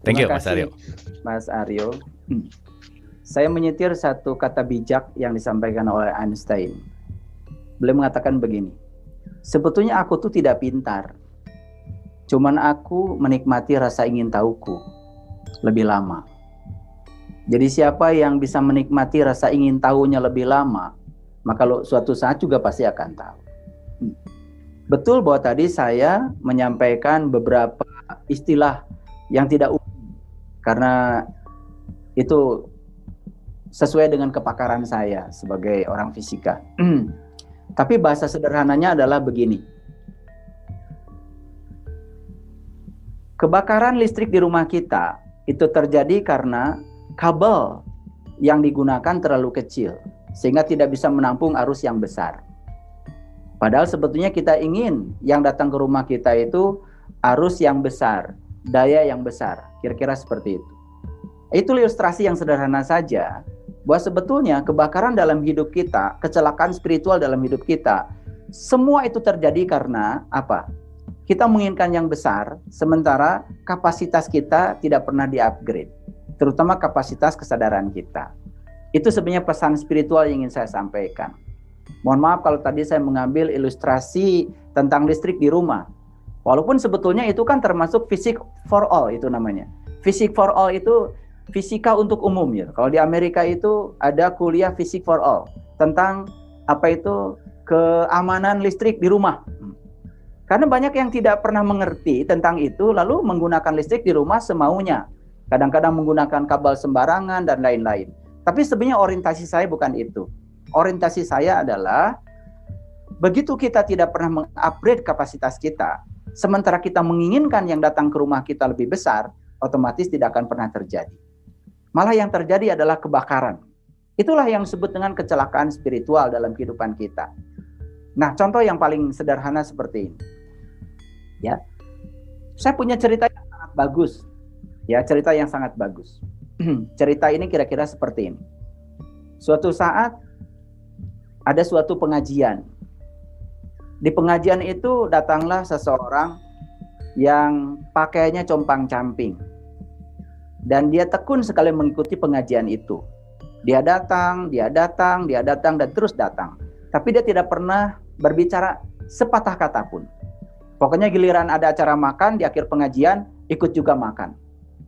Thank you, Mas Aryo. Mas Aryo. Saya menyetir satu kata bijak yang disampaikan oleh Einstein. Beliau mengatakan begini, sebetulnya aku tuh tidak pintar, cuman aku menikmati rasa ingin tahuku lebih lama. Jadi siapa yang bisa menikmati rasa ingin tahunya lebih lama, maka suatu saat juga pasti akan tahu. Betul bahwa tadi saya menyampaikan beberapa istilah yang tidak umum, karena itu sesuai dengan kepakaran saya sebagai orang fisika. Tapi bahasa sederhananya adalah begini. Kebakaran listrik di rumah kita itu terjadi karena kabel yang digunakan terlalu kecil sehingga tidak bisa menampung arus yang besar. Padahal sebetulnya kita ingin yang datang ke rumah kita itu arus yang besar, daya yang besar, kira-kira seperti itu. Itu ilustrasi yang sederhana saja bahwa sebetulnya kebakaran dalam hidup kita, kecelakaan spiritual dalam hidup kita, semua itu terjadi karena apa? Kita menginginkan yang besar, sementara kapasitas kita tidak pernah di-upgrade, terutama kapasitas kesadaran kita. Itu sebenarnya pesan spiritual yang ingin saya sampaikan. Mohon maaf kalau tadi saya mengambil ilustrasi tentang listrik di rumah. Walaupun sebetulnya itu kan termasuk physics for all itu namanya. Physics for all itu fisika untuk umum ya. Kalau di Amerika itu ada kuliah Physics for All tentang apa itu keamanan listrik di rumah. Karena banyak yang tidak pernah mengerti tentang itu lalu menggunakan listrik di rumah semaunya. Kadang-kadang menggunakan kabel sembarangan dan lain-lain. Tapi sebenarnya orientasi saya bukan itu. Orientasi saya adalah begitu kita tidak pernah mengupgrade kapasitas kita, sementara kita menginginkan yang datang ke rumah kita lebih besar, otomatis tidak akan pernah terjadi. Malah yang terjadi adalah kebakaran. Itulah yang disebut dengan kecelakaan spiritual dalam kehidupan kita. Nah, contoh yang paling sederhana seperti ini. Ya. Saya punya cerita yang sangat bagus. Ya, cerita yang sangat bagus. Cerita ini kira-kira seperti ini. Suatu saat ada suatu pengajian. Di pengajian itu datanglah seseorang yang pakaiannya compang-camping. Dan dia tekun sekali mengikuti pengajian itu. Dia datang, dan terus datang. Tapi dia tidak pernah berbicara sepatah kata pun. Pokoknya giliran ada acara makan, di akhir pengajian, ikut juga makan.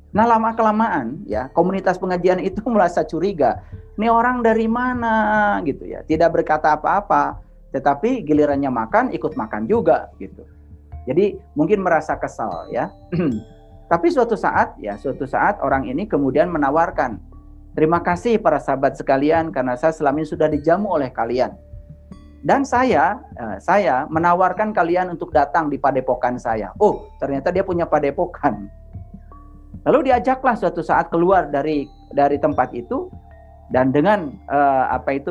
Nah lama-kelamaan, ya komunitas pengajian itu merasa curiga. Ini orang dari mana gitu ya. Tidak berkata apa-apa, tetapi gilirannya makan, ikut makan juga gitu. Jadi mungkin merasa kesal ya. Tapi suatu saat orang ini kemudian menawarkan, terima kasih para sahabat sekalian karena saya selama ini sudah dijamu oleh kalian. Dan saya menawarkan kalian untuk datang di padepokan saya. Oh, ternyata dia punya padepokan. Lalu diajaklah suatu saat keluar dari tempat itu dan dengan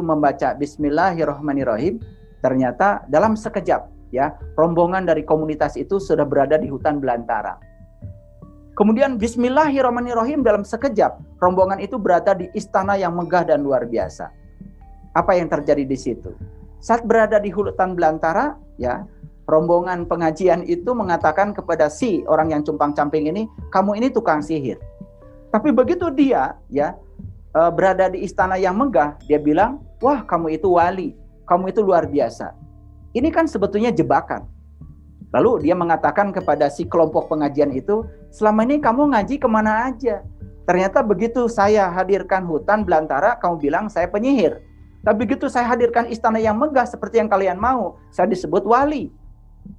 membaca Bismillahirrahmanirrahim, ternyata dalam sekejap ya rombongan dari komunitas itu sudah berada di hutan belantara. Kemudian Bismillahirrahmanirrahim dalam sekejap rombongan itu berada di istana yang megah dan luar biasa. Apa yang terjadi di situ? Saat berada di hutan belantara, ya rombongan pengajian itu mengatakan kepada si orang yang compang-camping ini, kamu ini tukang sihir. Tapi begitu dia ya berada di istana yang megah, dia bilang, wah kamu itu wali, kamu itu luar biasa. Ini kan sebetulnya jebakan. Lalu dia mengatakan kepada si kelompok pengajian itu, selama ini kamu ngaji kemana aja? Ternyata begitu saya hadirkan hutan belantara, kamu bilang saya penyihir. Tapi begitu saya hadirkan istana yang megah seperti yang kalian mau, saya disebut wali.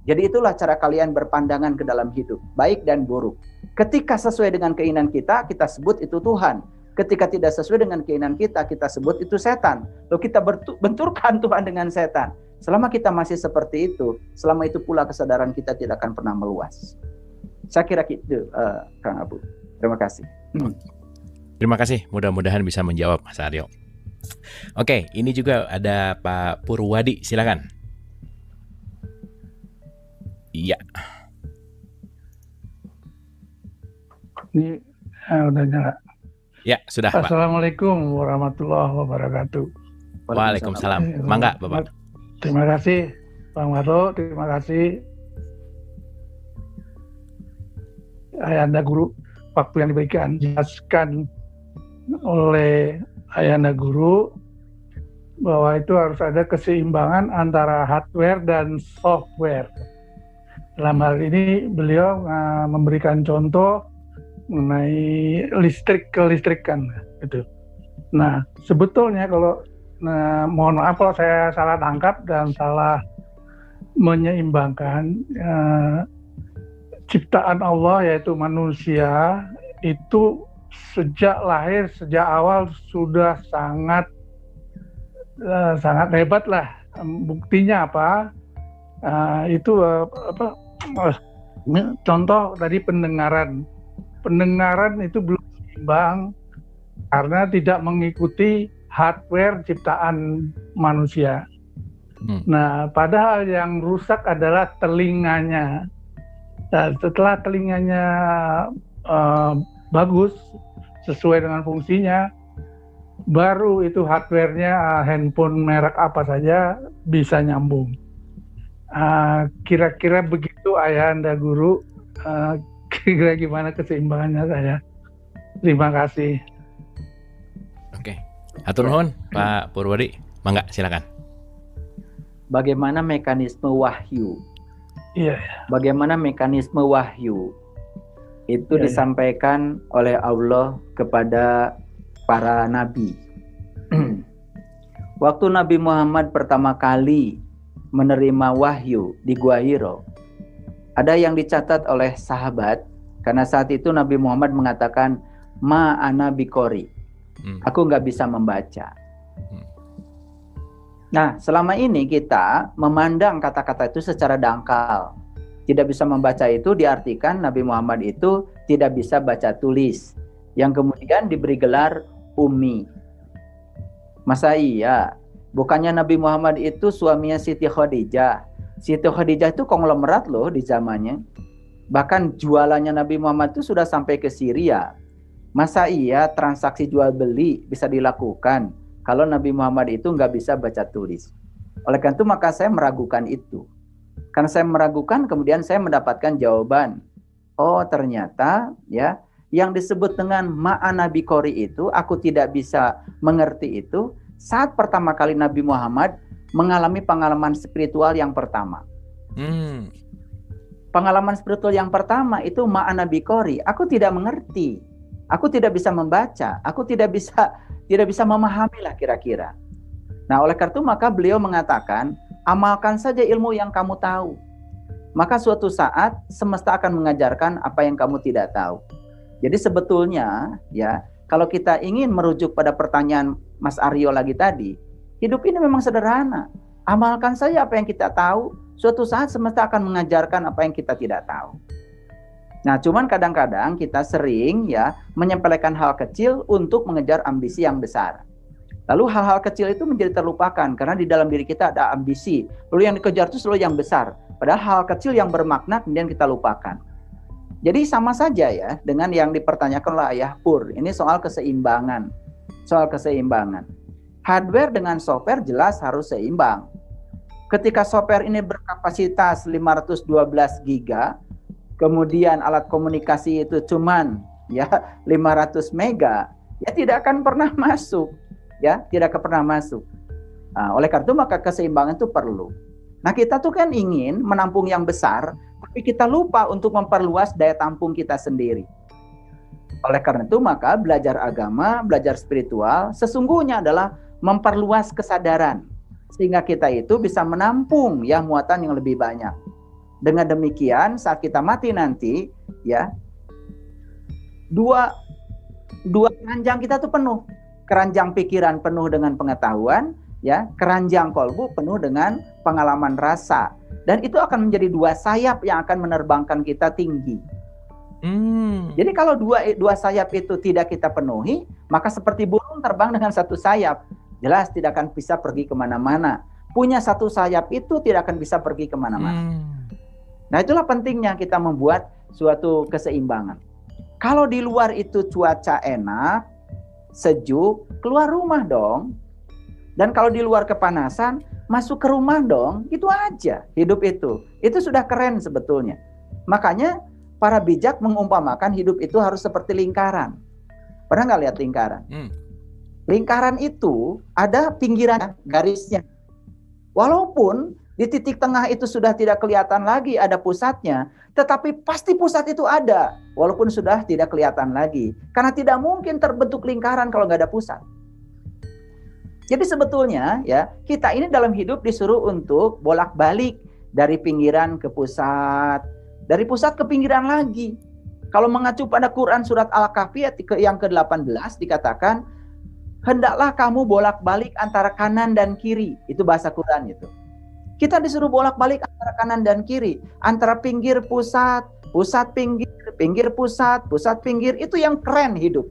Jadi itulah cara kalian berpandangan ke dalam hidup, baik dan buruk. Ketika sesuai dengan keinginan kita, kita sebut itu Tuhan. Ketika tidak sesuai dengan keinginan kita, kita sebut itu setan. Lalu kita benturkan Tuhan dengan setan. Selama kita masih seperti itu, selama itu pula kesadaran kita tidak akan pernah meluas. Saya kira gitu, Kang Abu. Terima kasih. Terima kasih, mudah-mudahan bisa menjawab Mas Aryo. Oke, ini juga ada Pak Purwadi, silakan. Iya. Ini udah nyala. Ya, sudah Pak. Assalamualaikum warahmatullahi wabarakatuh. Waalaikumsalam. Mangga Bapak. Terima kasih Bang Marlo, terima kasih Ayahanda Guru, waktu yang diberikan jelaskan oleh Ayahanda Guru bahwa itu harus ada keseimbangan antara hardware dan software. Dalam hal ini beliau memberikan contoh mengenai kelistrikan gitu. Nah, sebetulnya kalau mohon maaf kalau saya salah tangkap dan salah menyeimbangkan, ciptaan Allah yaitu manusia itu sejak lahir, sejak awal sudah sangat hebat lah. Buktinya apa? Contoh dari pendengaran itu belum seimbang karena tidak mengikuti hardware ciptaan manusia. Nah, padahal yang rusak adalah telinganya. Dan setelah telinganya bagus, sesuai dengan fungsinya, baru itu hardware-nya handphone merek apa saja bisa nyambung. Kira-kira begitu Ayahanda Guru. Kira-kira gimana keseimbangannya saya? Terima kasih. Oke. Hatur nuhun Pak Purwadi. Mangga silakan. Bagaimana mekanisme wahyu? Iya. Bagaimana mekanisme wahyu? Itu disampaikan oleh Allah kepada para nabi. Waktu Nabi Muhammad pertama kali menerima wahyu di Gua Hiro, ada yang dicatat oleh sahabat, karena saat itu Nabi Muhammad mengatakan, ma ana bikori, aku nggak bisa membaca. Nah, selama ini kita memandang kata-kata itu secara dangkal. Tidak bisa membaca itu diartikan Nabi Muhammad itu tidak bisa baca tulis, yang kemudian diberi gelar ummi. Masa iya? Bukannya Nabi Muhammad itu suaminya Siti Khadijah. Siti Khadijah itu konglomerat loh di zamannya. Bahkan jualannya Nabi Muhammad itu sudah sampai ke Syria. Masa iya transaksi jual beli bisa dilakukan kalau Nabi Muhammad itu nggak bisa baca tulis? Oleh karena itu maka saya meragukan itu. Karena saya meragukan, kemudian saya mendapatkan jawaban. Oh ternyata ya, yang disebut dengan ma'ana bikori itu, aku tidak bisa mengerti itu, saat pertama kali Nabi Muhammad mengalami pengalaman spiritual yang pertama. Pengalaman spiritual yang pertama itu ma'ana bikori, aku tidak mengerti. Aku tidak bisa membaca, aku tidak bisa memahami lah kira-kira. Nah, oleh karena itu maka beliau mengatakan, amalkan saja ilmu yang kamu tahu. Maka suatu saat semesta akan mengajarkan apa yang kamu tidak tahu. Jadi sebetulnya ya, kalau kita ingin merujuk pada pertanyaan Mas Aryo lagi tadi, hidup ini memang sederhana. Amalkan saja apa yang kita tahu, suatu saat semesta akan mengajarkan apa yang kita tidak tahu. Nah, cuman kadang-kadang kita sering ya menyepelekan hal kecil untuk mengejar ambisi yang besar. Lalu hal-hal kecil itu menjadi terlupakan karena di dalam diri kita ada ambisi. Lalu yang dikejar itu selalu yang besar. Padahal hal kecil yang bermakna kemudian kita lupakan. Jadi sama saja ya dengan yang dipertanyakan oleh Ayah Pur. Ini soal keseimbangan. Soal keseimbangan. Hardware dengan software jelas harus seimbang. Ketika software ini berkapasitas 512 giga, kemudian alat komunikasi itu cuman ya 500 mega, ya tidak akan pernah masuk, ya tidak akan pernah masuk. Nah, oleh karena itu maka keseimbangan itu perlu. Nah, kita tuh kan ingin menampung yang besar, tapi kita lupa untuk memperluas daya tampung kita sendiri. Oleh karena itu maka belajar agama, belajar spiritual sesungguhnya adalah memperluas kesadaran sehingga kita itu bisa menampung ya muatan yang lebih banyak. Dengan demikian saat kita mati nanti ya dua keranjang kita tuh penuh. Keranjang pikiran penuh dengan pengetahuan, ya, keranjang kolbu penuh dengan pengalaman rasa. Dan itu akan menjadi dua sayap yang akan menerbangkan kita tinggi. Jadi kalau dua sayap itu tidak kita penuhi, maka seperti burung terbang dengan satu sayap, jelas tidak akan bisa pergi kemana-mana. Punya satu sayap itu tidak akan bisa pergi kemana-mana. Nah, itulah pentingnya kita membuat suatu keseimbangan. Kalau di luar itu cuaca enak, sejuk, keluar rumah dong. Dan kalau di luar kepanasan, masuk ke rumah dong. Itu aja hidup itu. Itu sudah keren sebetulnya. Makanya para bijak mengumpamakan hidup itu harus seperti lingkaran. Pernah nggak lihat lingkaran? Lingkaran itu ada pinggiran, garisnya. Walaupun di titik tengah itu sudah tidak kelihatan lagi ada pusatnya, tetapi pasti pusat itu ada, walaupun sudah tidak kelihatan lagi. Karena tidak mungkin terbentuk lingkaran kalau nggak ada pusat. Jadi sebetulnya ya kita ini dalam hidup disuruh untuk bolak-balik dari pinggiran ke pusat, dari pusat ke pinggiran lagi. Kalau mengacu pada Quran surat Al-Kahfi yang ke-18 dikatakan, hendaklah kamu bolak-balik antara kanan dan kiri. Itu bahasa Quran itu. Kita disuruh bolak-balik antara kanan dan kiri, antara pinggir pusat, pusat pinggir, pinggir pusat, pusat pinggir. Itu yang keren hidup.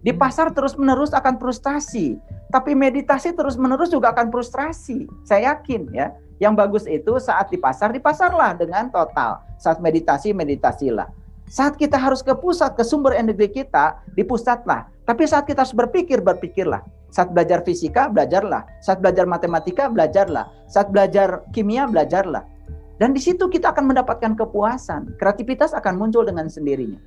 Di pasar terus-menerus akan frustasi, tapi meditasi terus-menerus juga akan frustrasi. Saya yakin ya. Yang bagus itu saat di pasar, dipasarlah dengan total. Saat meditasi, meditasilah. Saat kita harus ke pusat, ke sumber energi kita, dipusatlah. Tapi saat kita harus berpikir, berpikirlah. Saat belajar fisika, belajarlah. Saat belajar matematika, belajarlah. Saat belajar kimia, belajarlah. Dan di situ kita akan mendapatkan kepuasan. Kreativitas akan muncul dengan sendirinya.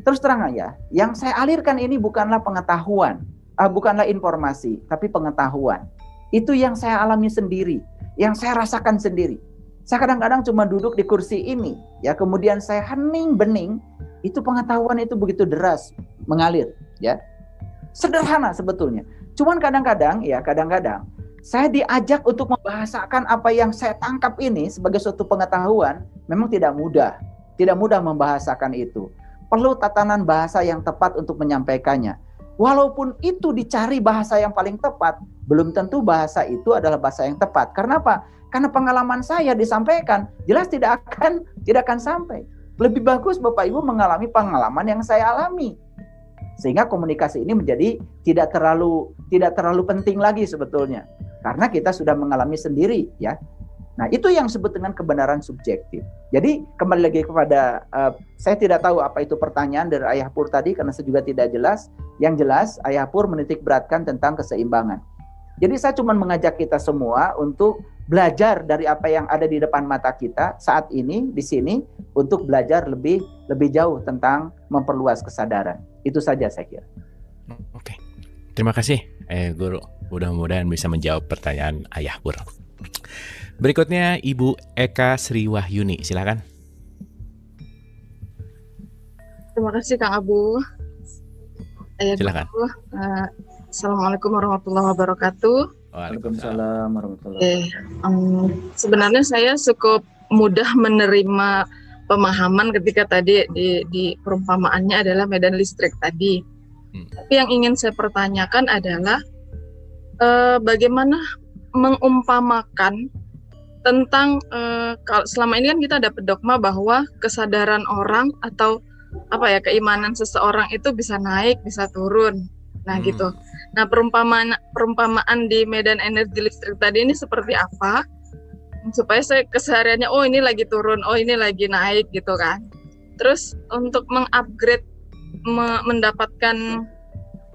Terus terang aja, yang saya alirkan ini bukanlah pengetahuan, bukanlah informasi, tapi pengetahuan. Itu yang saya alami sendiri, yang saya rasakan sendiri. Saya kadang-kadang cuma duduk di kursi ini, ya kemudian saya hening bening, itu pengetahuan itu begitu deras mengalir, ya. Sederhana sebetulnya. Cuman kadang-kadang saya diajak untuk membahasakan apa yang saya tangkap ini sebagai suatu pengetahuan, memang tidak mudah membahasakan itu. Perlu tatanan bahasa yang tepat untuk menyampaikannya. Walaupun itu dicari bahasa yang paling tepat, belum tentu bahasa itu adalah bahasa yang tepat. Karena apa? Karena pengalaman saya disampaikan, jelas tidak akan sampai. Lebih bagus Bapak Ibu mengalami pengalaman yang saya alami. Sehingga komunikasi ini menjadi tidak terlalu penting lagi sebetulnya. Karena kita sudah mengalami sendiri, ya. Nah, itu yang disebut dengan kebenaran subjektif. Jadi, kembali lagi kepada, saya tidak tahu apa itu pertanyaan dari Ayah Pur tadi, karena saya juga tidak jelas. Yang jelas, Ayah Pur menitik beratkan tentang keseimbangan. Jadi, saya cuma mengajak kita semua untuk belajar dari apa yang ada di depan mata kita saat ini, di sini, untuk belajar lebih jauh tentang memperluas kesadaran. Itu saja saya kira. Oke, terima kasih Guru. Mudah-mudahan bisa menjawab pertanyaan Ayah Pur. Berikutnya Ibu Eka Sri Wahyuni, silakan. Terima kasih Kang Abu. Silakan. Assalamualaikum warahmatullahi wabarakatuh. Waalaikumsalam warahmatullahi wabarakatuh. Sebenarnya saya cukup mudah menerima pemahaman ketika tadi di perumpamaannya adalah medan listrik tadi. Tapi yang ingin saya pertanyakan adalah bagaimana mengumpamakan tentang kalau selama ini kan kita dapat dogma bahwa kesadaran orang atau keimanan seseorang itu bisa naik, bisa turun. Nah, gitu. Nah, perumpamaan di medan energi listrik tadi ini seperti apa? Supaya saya kesehariannya, oh ini lagi turun, oh ini lagi naik gitu kan. Terus untuk mengupgrade mendapatkan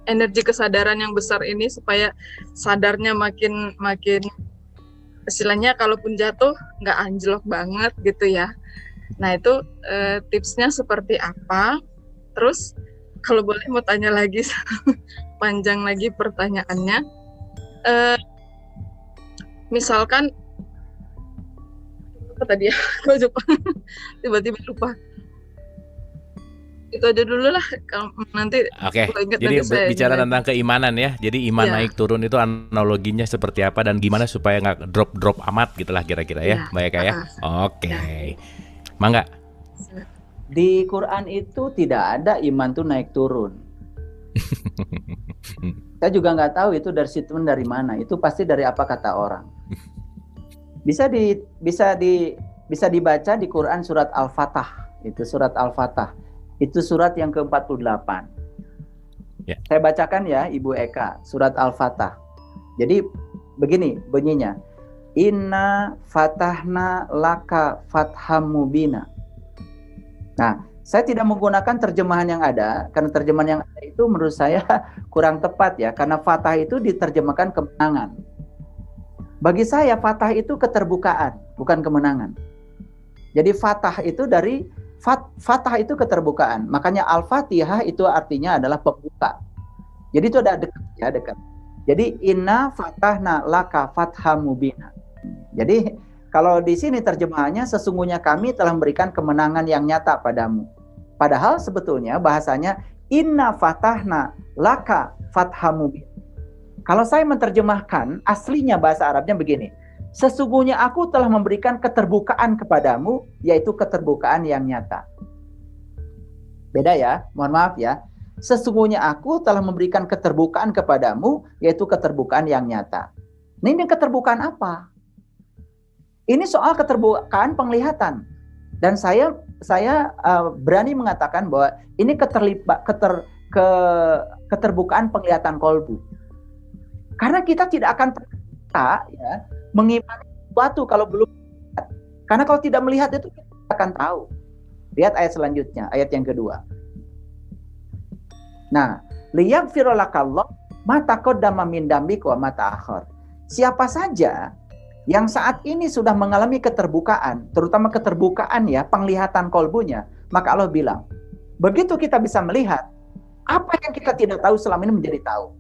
energi kesadaran yang besar ini supaya sadarnya makin istilahnya kalaupun jatuh nggak anjlok banget gitu ya. Nah itu tipsnya seperti apa? Terus kalau boleh mau tanya lagi, panjang lagi pertanyaannya. Misalkan apa tadi ya? Gue lupa. Tiba-tiba lupa. Itu aja dulu lah. Nanti Oke, ingat, jadi nanti bicara tentang keimanan ya. Jadi iman naik turun itu analoginya seperti apa dan gimana supaya nggak drop amat gitulah kira-kira ya, Mbak Eka ya. Oke. Mangga. Di Quran itu tidak ada iman tuh naik turun. Saya juga nggak tahu itu dari mana. Itu pasti dari apa kata orang. Bisa dibaca di Quran surat Al-Fatah. Itu surat Al-Fatah. Itu surat yang ke-48. Ya. Saya bacakan ya Ibu Eka, surat Al-Fatah. Jadi begini bunyinya. Inna fatahna laka fatham mubina. Nah, saya tidak menggunakan terjemahan yang ada, karena terjemahan yang ada itu menurut saya kurang tepat ya, karena fatah itu diterjemahkan kemenangan. Bagi saya fatah itu keterbukaan, bukan kemenangan. Jadi fatah itu fatah itu keterbukaan. Makanya Al-Fatihah itu artinya adalah pembuka. Jadi itu ada dekat. Jadi inna fatahna laka fatham mubina. Jadi kalau di sini terjemahannya sesungguhnya kami telah memberikan kemenangan yang nyata padamu. Padahal sebetulnya bahasanya inna fatahna laka fatham mubina. Kalau saya menerjemahkan aslinya bahasa Arabnya begini. Sesungguhnya aku telah memberikan keterbukaan kepadamu, yaitu keterbukaan yang nyata. Beda ya, mohon maaf ya. Sesungguhnya aku telah memberikan keterbukaan kepadamu, yaitu keterbukaan yang nyata. Nah, ini keterbukaan apa? Ini soal keterbukaan penglihatan. Dan saya berani mengatakan bahwa ini keterbukaan penglihatan kolbu. Karena kita tidak akan ya, mengimani sesuatu kalau belum melihat. Karena kalau tidak melihat itu kita akan tahu. Lihat ayat selanjutnya, ayat yang kedua. Nah, liyaghfira lakallahu ma taqaddama min dzambika wa ma ta'akhkhar. Siapa saja yang saat ini sudah mengalami keterbukaan, terutama keterbukaan ya, penglihatan kolbunya, maka Allah bilang, begitu kita bisa melihat, apa yang kita tidak tahu selama ini menjadi tahu.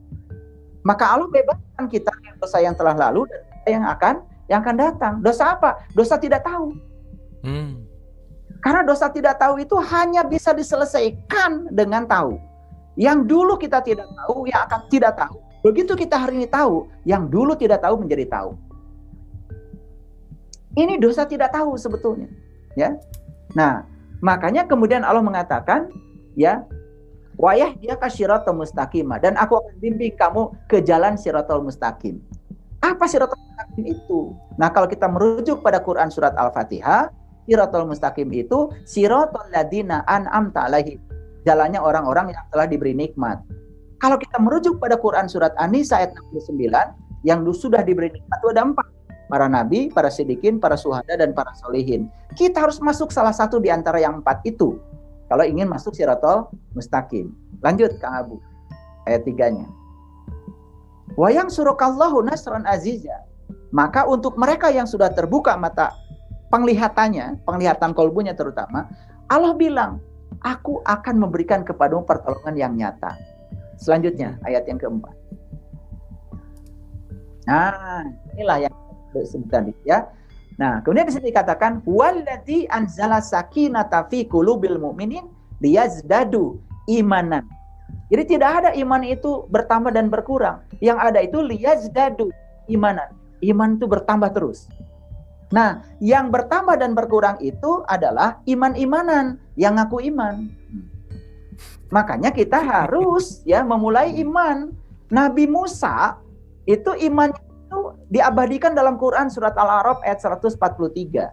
Maka Allah bebaskan kita dari dosa yang telah lalu dan yang akan datang. Dosa apa? Dosa tidak tahu. Karena dosa tidak tahu itu hanya bisa diselesaikan dengan tahu. Yang dulu kita tidak tahu, yang akan tidak tahu. Begitu kita hari ini tahu, yang dulu tidak tahu menjadi tahu. Ini dosa tidak tahu sebetulnya, ya. Nah, makanya kemudian Allah mengatakan, ya, wa yahdiyaka siratal mustaqimah, dan aku akan bimbing kamu ke jalan siratal mustaqim. Apa siratal mustaqim itu? Nah, kalau kita merujuk pada Quran surat Al-Fatihah, siratal mustaqim itu siratal ladzina an'amta alaihim. Jalannya orang-orang yang telah diberi nikmat. Kalau kita merujuk pada Quran surat An-Nisa ayat 69, yang sudah diberi nikmat itu ada 4. Para nabi, para siddiqin, para syuhada, dan para solihin. Kita harus masuk salah satu di antara yang 4 itu. Kalau ingin masuk siratal mustaqim. Lanjut Kang Abu. Ayat 3-nya. Wa yansurukallahu nasran aziza. Maka untuk mereka yang sudah terbuka mata penglihatannya, penglihatan kolbunya terutama, Allah bilang, aku akan memberikan kepadamu pertolongan yang nyata. Selanjutnya, ayat yang keempat. Nah, inilah yang disebut tadi ya. Nah, kemudian di sini dikatakan wallati anzala sakinata fi qulubil mu'minin liyazdadu imanan. Jadi tidak ada iman itu bertambah dan berkurang. Yang ada itu liyazdadu imanan. Iman itu bertambah terus. Nah, yang bertambah dan berkurang itu adalah iman-imanan yang ngaku iman. Makanya kita harus ya memulai iman. Nabi Musa itu imannya itu diabadikan dalam Quran surat Al-A'raf ayat 143.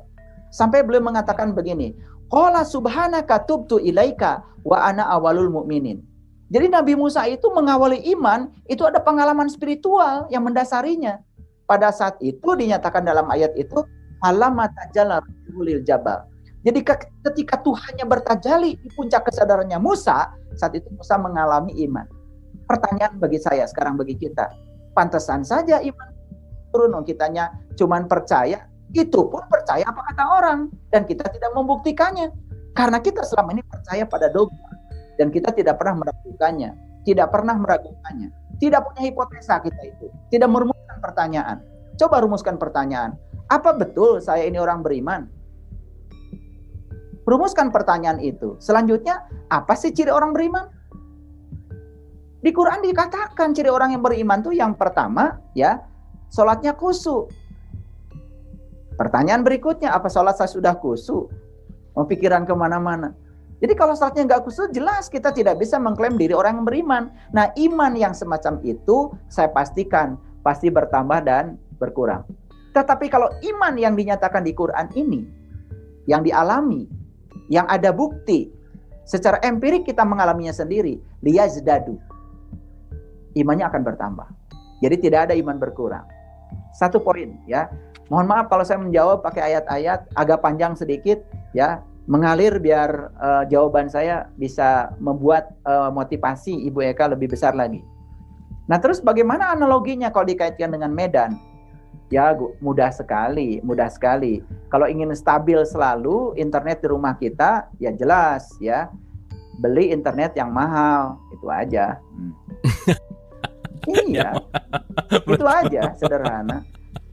Sampai beliau mengatakan begini, qala subhanaka tubtu ilaika wa ana awalul mu'minin. Jadi Nabi Musa itu mengawali iman, itu ada pengalaman spiritual yang mendasarinya. Pada saat itu dinyatakan dalam ayat itu alamma tajalla lil jabal. Jadi ketika Tuhannya bertajali di puncak kesadarannya Musa, saat itu Musa mengalami iman. Pertanyaan bagi saya sekarang, bagi kita, pantesan saja iman turun, kitanya cuman percaya, itu pun percaya apa kata orang, dan kita tidak membuktikannya karena kita selama ini percaya pada dogma. Dan kita tidak pernah meragukannya, tidak punya hipotesa kita itu, tidak merumuskan pertanyaan. Coba rumuskan pertanyaan, apa betul saya ini orang beriman? Rumuskan pertanyaan itu. Selanjutnya, apa sih ciri orang beriman? Di Quran dikatakan ciri orang yang beriman itu yang pertama, ya, sholatnya khusyuk. Pertanyaan berikutnya, apa sholat saya sudah khusyuk? Mau pikiran kemana-mana. Jadi kalau sholatnya nggak khusyuk, jelas kita tidak bisa mengklaim diri orang yang beriman. Nah, iman yang semacam itu saya pastikan pasti bertambah dan berkurang. Tetapi kalau iman yang dinyatakan di Quran ini, yang dialami, yang ada bukti, secara empirik kita mengalaminya sendiri, liyazdadu, imannya akan bertambah. Jadi tidak ada iman berkurang. Satu poin, ya. Mohon maaf kalau saya menjawab pakai ayat-ayat agak panjang sedikit, ya. Mengalir biar jawaban saya bisa membuat motivasi Ibu Eka lebih besar lagi. Nah, terus bagaimana analoginya kalau dikaitkan dengan Medan? Ya, mudah sekali. Kalau ingin stabil selalu internet di rumah kita, ya jelas ya, beli internet yang mahal, itu aja. Iya, itu aja, sederhana.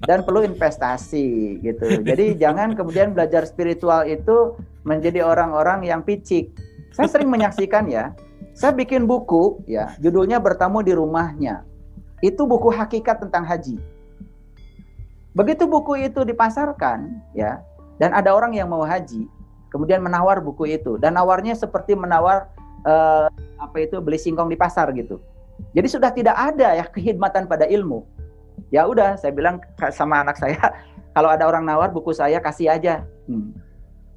Dan perlu investasi gitu. Jadi jangan kemudian belajar spiritual itu menjadi orang-orang yang picik. Saya sering menyaksikan ya, saya bikin buku ya, judulnya Bertamu di Rumahnya. Itu buku hakikat tentang haji. Begitu buku itu dipasarkan ya, dan ada orang yang mau haji, kemudian menawar buku itu, dan nawarnya seperti menawar beli singkong di pasar gitu. Jadi sudah tidak ada ya kekhidmatan pada ilmu. Ya udah, saya bilang sama anak saya, kalau ada orang nawar buku saya kasih aja.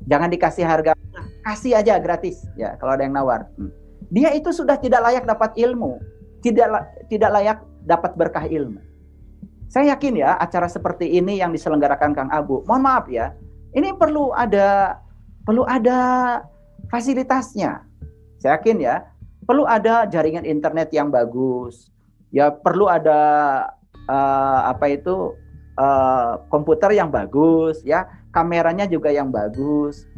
Jangan dikasih harga, kasih aja gratis ya kalau ada yang nawar. Dia itu sudah tidak layak dapat ilmu, tidak layak dapat berkah ilmu. Saya yakin ya acara seperti ini yang diselenggarakan Kang Abu, mohon maaf ya, ini perlu ada fasilitasnya. Saya yakin ya, perlu ada jaringan internet yang bagus, ya perlu ada komputer yang bagus, ya kameranya juga yang bagus.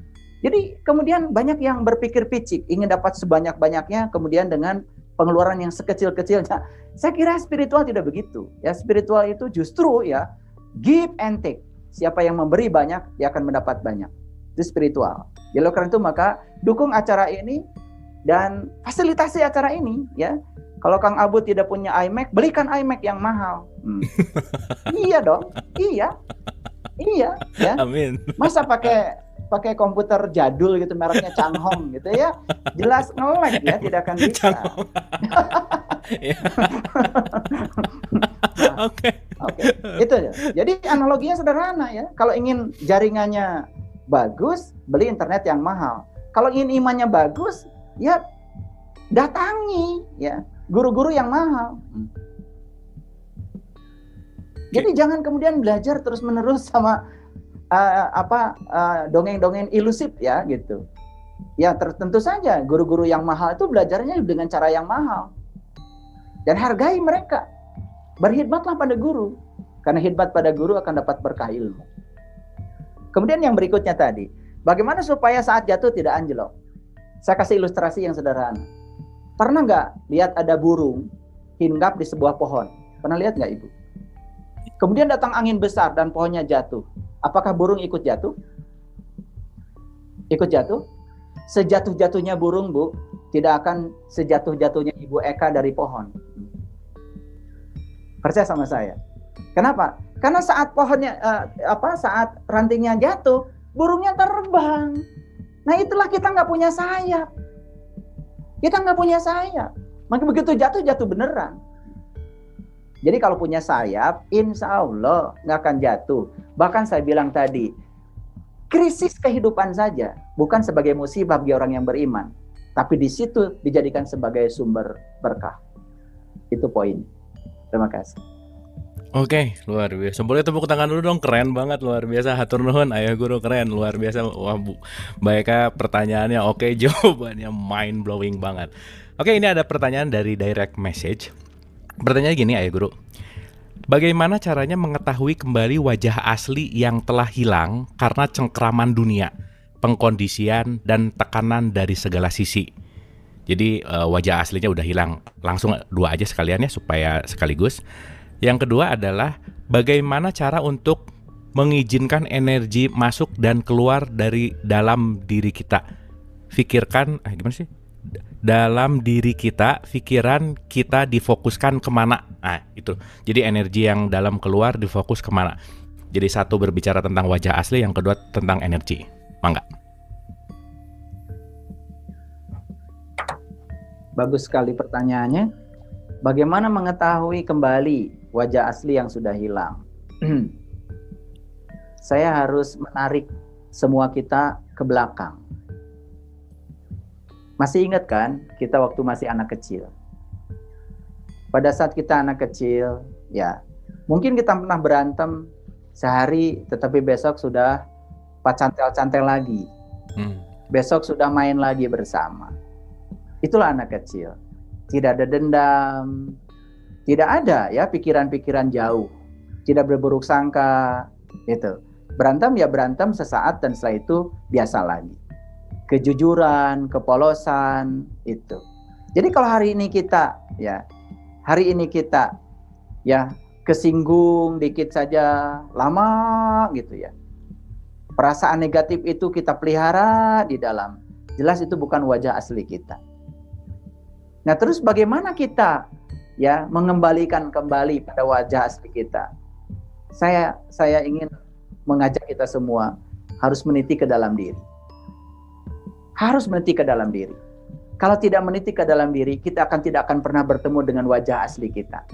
Jadi kemudian banyak yang berpikir picik, ingin dapat sebanyak-banyaknya, kemudian dengan pengeluaran yang sekecil-kecilnya. Saya kira spiritual tidak begitu. Ya, spiritual itu justru ya give and take. Siapa yang memberi banyak, dia akan mendapat banyak. Itu spiritual. Jadi karena itu maka dukung acara ini dan fasilitasi acara ini ya. Kalau Kang Abu tidak punya iMac, belikan iMac yang mahal. Iya dong, iya, ya. Amin. Masa pakai komputer jadul gitu, mereknya Changhong gitu ya, jelas nge-lag ya, tidak akan bisa. Oke. Itu ya. Jadi analoginya sederhana ya. Kalau ingin jaringannya bagus, beli internet yang mahal. Kalau ingin imannya bagus, ya datangi ya guru-guru yang mahal. Jadi jangan kemudian belajar terus-menerus sama dongeng-dongeng ilusif ya gitu. Ya tentu saja guru-guru yang mahal itu belajarnya dengan cara yang mahal. Dan hargai mereka. Berkhidmatlah pada guru. Karena khidmat pada guru akan dapat berkah ilmu. Kemudian yang berikutnya tadi, bagaimana supaya saat jatuh tidak anjlok? Saya kasih ilustrasi yang sederhana. Pernah nggak lihat ada burung hinggap di sebuah pohon? Pernah lihat nggak Ibu? Kemudian datang angin besar dan pohonnya jatuh. Apakah burung ikut jatuh? Ikut jatuh? Sejatuh-jatuhnya burung, Bu, tidak akan sejatuh-jatuhnya Ibu Eka dari pohon. Percaya sama saya. Kenapa? Karena saat pohonnya saat rantingnya jatuh, burungnya terbang. Nah, itulah kita nggak punya sayap. Kita nggak punya sayap. Maka begitu jatuh beneran. Jadi kalau punya sayap, insya Allah nggak akan jatuh. Bahkan saya bilang tadi, krisis kehidupan saja bukan sebagai musibah bagi orang yang beriman, tapi di situ dijadikan sebagai sumber berkah. Itu poin. Terima kasih. Oke, luar biasa. Boleh tepuk tangan dulu dong, keren banget, luar biasa. Hatur nuhun, ayah guru keren, luar biasa. Wah, Bu, Baika pertanyaannya oke, jawabannya mind blowing banget. Oke, ini ada pertanyaan dari direct message. Pertanyaannya gini, ayah guru. Bagaimana caranya mengetahui kembali wajah asli yang telah hilang karena cengkeraman dunia, pengkondisian dan tekanan dari segala sisi? Jadi wajah aslinya udah hilang. Langsung 2 aja sekalian ya supaya sekaligus. Yang kedua adalah bagaimana cara untuk mengizinkan energi masuk dan keluar dari dalam diri kita. Pikirkan, gimana sih? Dalam diri kita, pikiran kita difokuskan kemana. Nah itu. Jadi energi yang dalam keluar difokus kemana. Jadi satu berbicara tentang wajah asli, yang kedua tentang energi. Mangga. Bagus sekali pertanyaannya. Bagaimana mengetahui kembali wajah asli yang sudah hilang? Saya harus menarik semua kita ke belakang. Masih ingat kan kita waktu masih anak kecil? Pada saat kita anak kecil, ya mungkin kita pernah berantem sehari, tetapi besok sudah cantel-cantel lagi. Besok sudah main lagi bersama. Itulah anak kecil. Tidak ada dendam, tidak ada ya pikiran-pikiran jauh, tidak berburuk sangka, gitu. Berantem ya berantem sesaat dan setelah itu biasa lagi. Kejujuran, kepolosan itu. Jadi kalau hari ini kita kesinggung dikit saja lama gitu ya. Perasaan negatif itu kita pelihara di dalam. Jelas itu bukan wajah asli kita. Nah, terus bagaimana kita ya mengembalikan kembali pada wajah asli kita? Saya ingin mengajak kita semua harus meniti ke dalam diri. Harus meniti ke dalam diri. Kalau tidak meniti ke dalam diri, kita tidak akan pernah bertemu dengan wajah asli kita.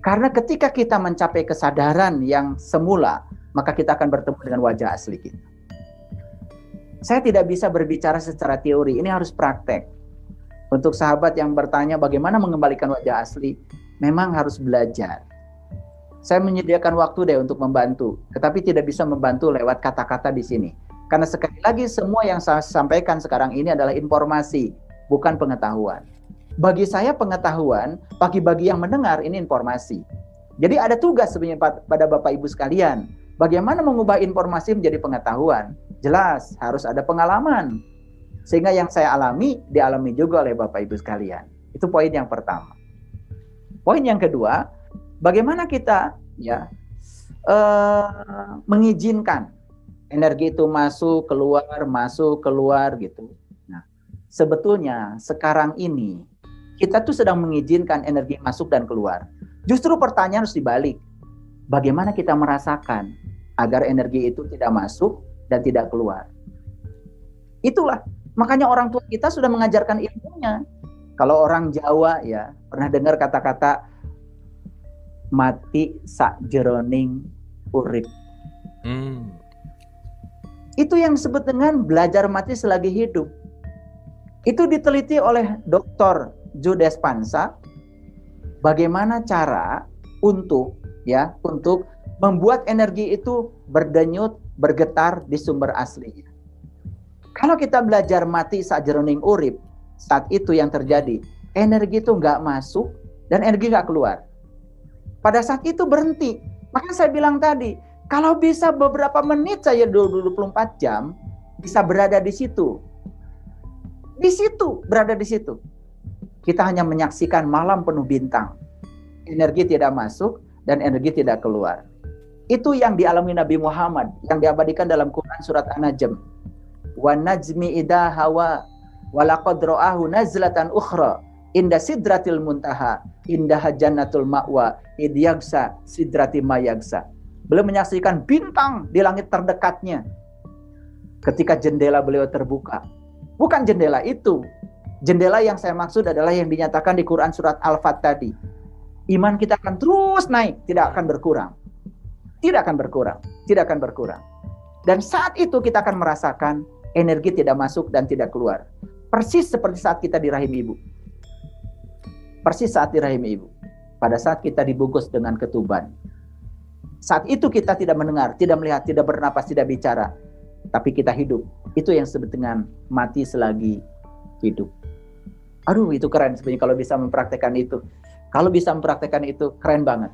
Karena ketika kita mencapai kesadaran yang semula, maka kita akan bertemu dengan wajah asli kita. Saya tidak bisa berbicara secara teori, ini harus praktek. Untuk sahabat yang bertanya bagaimana mengembalikan wajah asli, memang harus belajar. Saya menyediakan waktu deh untuk membantu, tetapi tidak bisa membantu lewat kata-kata di sini. Karena sekali lagi semua yang saya sampaikan sekarang ini adalah informasi, bukan pengetahuan. Bagi saya pengetahuan, bagi yang mendengar ini informasi. Jadi ada tugas sebenarnya pada Bapak Ibu sekalian. Bagaimana mengubah informasi menjadi pengetahuan? Jelas harus ada pengalaman. Sehingga yang saya alami, dialami juga oleh Bapak Ibu sekalian. Itu poin yang pertama. Poin yang kedua, bagaimana kita mengizinkan energi itu masuk, keluar gitu. Nah, sebetulnya sekarang ini kita tuh sedang mengizinkan energi masuk dan keluar. Justru pertanyaan harus dibalik. Bagaimana kita merasakan agar energi itu tidak masuk dan tidak keluar? Itulah, makanya orang tua kita sudah mengajarkan ilmunya. Kalau orang Jawa ya, pernah dengar kata-kata mati sakjeroning urip. Itu yang disebut dengan belajar mati selagi hidup. Itu diteliti oleh Dr. Joe Dispenza, bagaimana cara untuk membuat energi itu berdenyut, bergetar di sumber aslinya. Kalau kita belajar mati sakjeroning urip, saat itu yang terjadi, energi itu nggak masuk dan energi nggak keluar. Pada saat itu berhenti. Makanya saya bilang tadi, kalau bisa beberapa menit saja 24 jam, bisa berada di situ. Berada di situ. Kita hanya menyaksikan malam penuh bintang. Energi tidak masuk dan energi tidak keluar. Itu yang dialami Nabi Muhammad, yang diabadikan dalam Quran surat An-Najm. Wa najmi idha hawa wa laqad ra'ahu nazlatan ukhra inda sidratil muntaha indaha jannatul ma'wa id yagsa sidrati ma yagsa. Beliau menyaksikan bintang di langit terdekatnya ketika jendela beliau terbuka. Bukan jendela itu. Jendela yang saya maksud adalah yang dinyatakan di Quran surat Al-Fat tadi. Iman kita akan terus naik, tidak akan berkurang. Tidak akan berkurang, tidak akan berkurang. Dan saat itu kita akan merasakan energi tidak masuk dan tidak keluar. Persis seperti saat kita di rahim ibu. Persis saat di rahim ibu. Pada saat kita dibungkus dengan ketuban. Saat itu kita tidak mendengar, tidak melihat, tidak bernapas, tidak bicara. Tapi kita hidup. Itu yang disebut dengan mati selagi hidup. Aduh, itu keren sebenarnya kalau bisa mempraktekkan itu. Kalau bisa mempraktekkan itu, keren banget.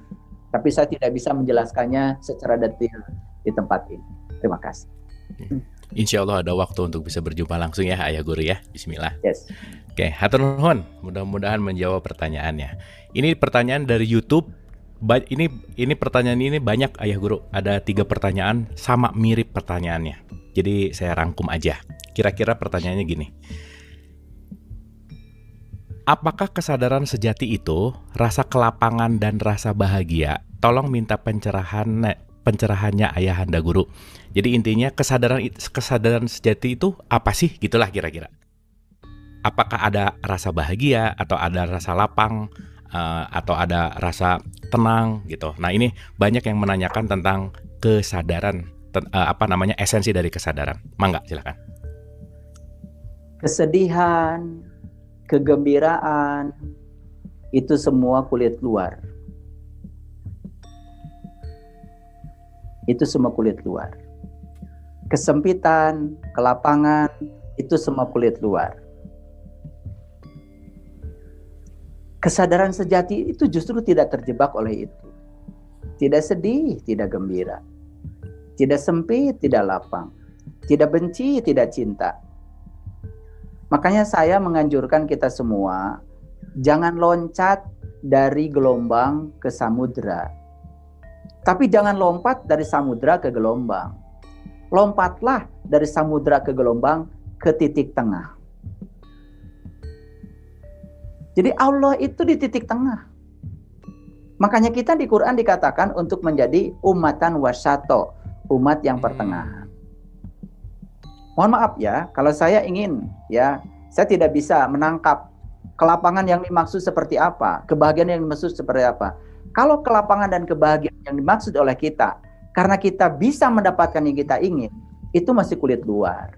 Tapi saya tidak bisa menjelaskannya secara detail di tempat ini. Terima kasih. Insya Allah ada waktu untuk bisa berjumpa langsung ya Ayah Guru ya. Bismillah. Yes. Oke, hatur nuhun. Mudah-mudahan menjawab pertanyaannya. Ini pertanyaan dari YouTube. Ini pertanyaan ini banyak Ayah Guru. Ada 3 pertanyaan sama mirip pertanyaannya. Jadi saya rangkum aja. Kira-kira pertanyaannya gini. Apakah kesadaran sejati itu rasa kelapangan dan rasa bahagia? Tolong minta pencerahannya Ayahanda Guru. Jadi intinya kesadaran sejati itu apa sih? Gitulah kira-kira. Apakah ada rasa bahagia atau ada rasa lapang atau ada rasa tenang gitu. Nah, ini banyak yang menanyakan tentang kesadaran, esensi dari kesadaran. Mangga, silakan. Kesedihan, kegembiraan, itu semua kulit luar. Itu semua kulit luar. Kesempitan, kelapangan, itu semua kulit luar. Kesadaran sejati itu justru tidak terjebak oleh itu. Tidak sedih, tidak gembira. Tidak sempit, tidak lapang. Tidak benci, tidak cinta. Makanya saya menganjurkan kita semua, jangan loncat dari gelombang ke samudra. Tapi jangan lompat dari samudra ke gelombang. Lompatlah dari samudra ke gelombang ke titik tengah. Jadi Allah itu di titik tengah. Makanya kita di Quran dikatakan untuk menjadi umatan wasato, umat yang pertengahan. Mohon maaf ya, kalau saya ingin ya, saya tidak bisa menangkap kelapangan yang dimaksud seperti apa, kebahagiaan yang dimaksud seperti apa. Kalau kelapangan dan kebahagiaan yang dimaksud oleh kita, karena kita bisa mendapatkan yang kita ingin, itu masih kulit luar.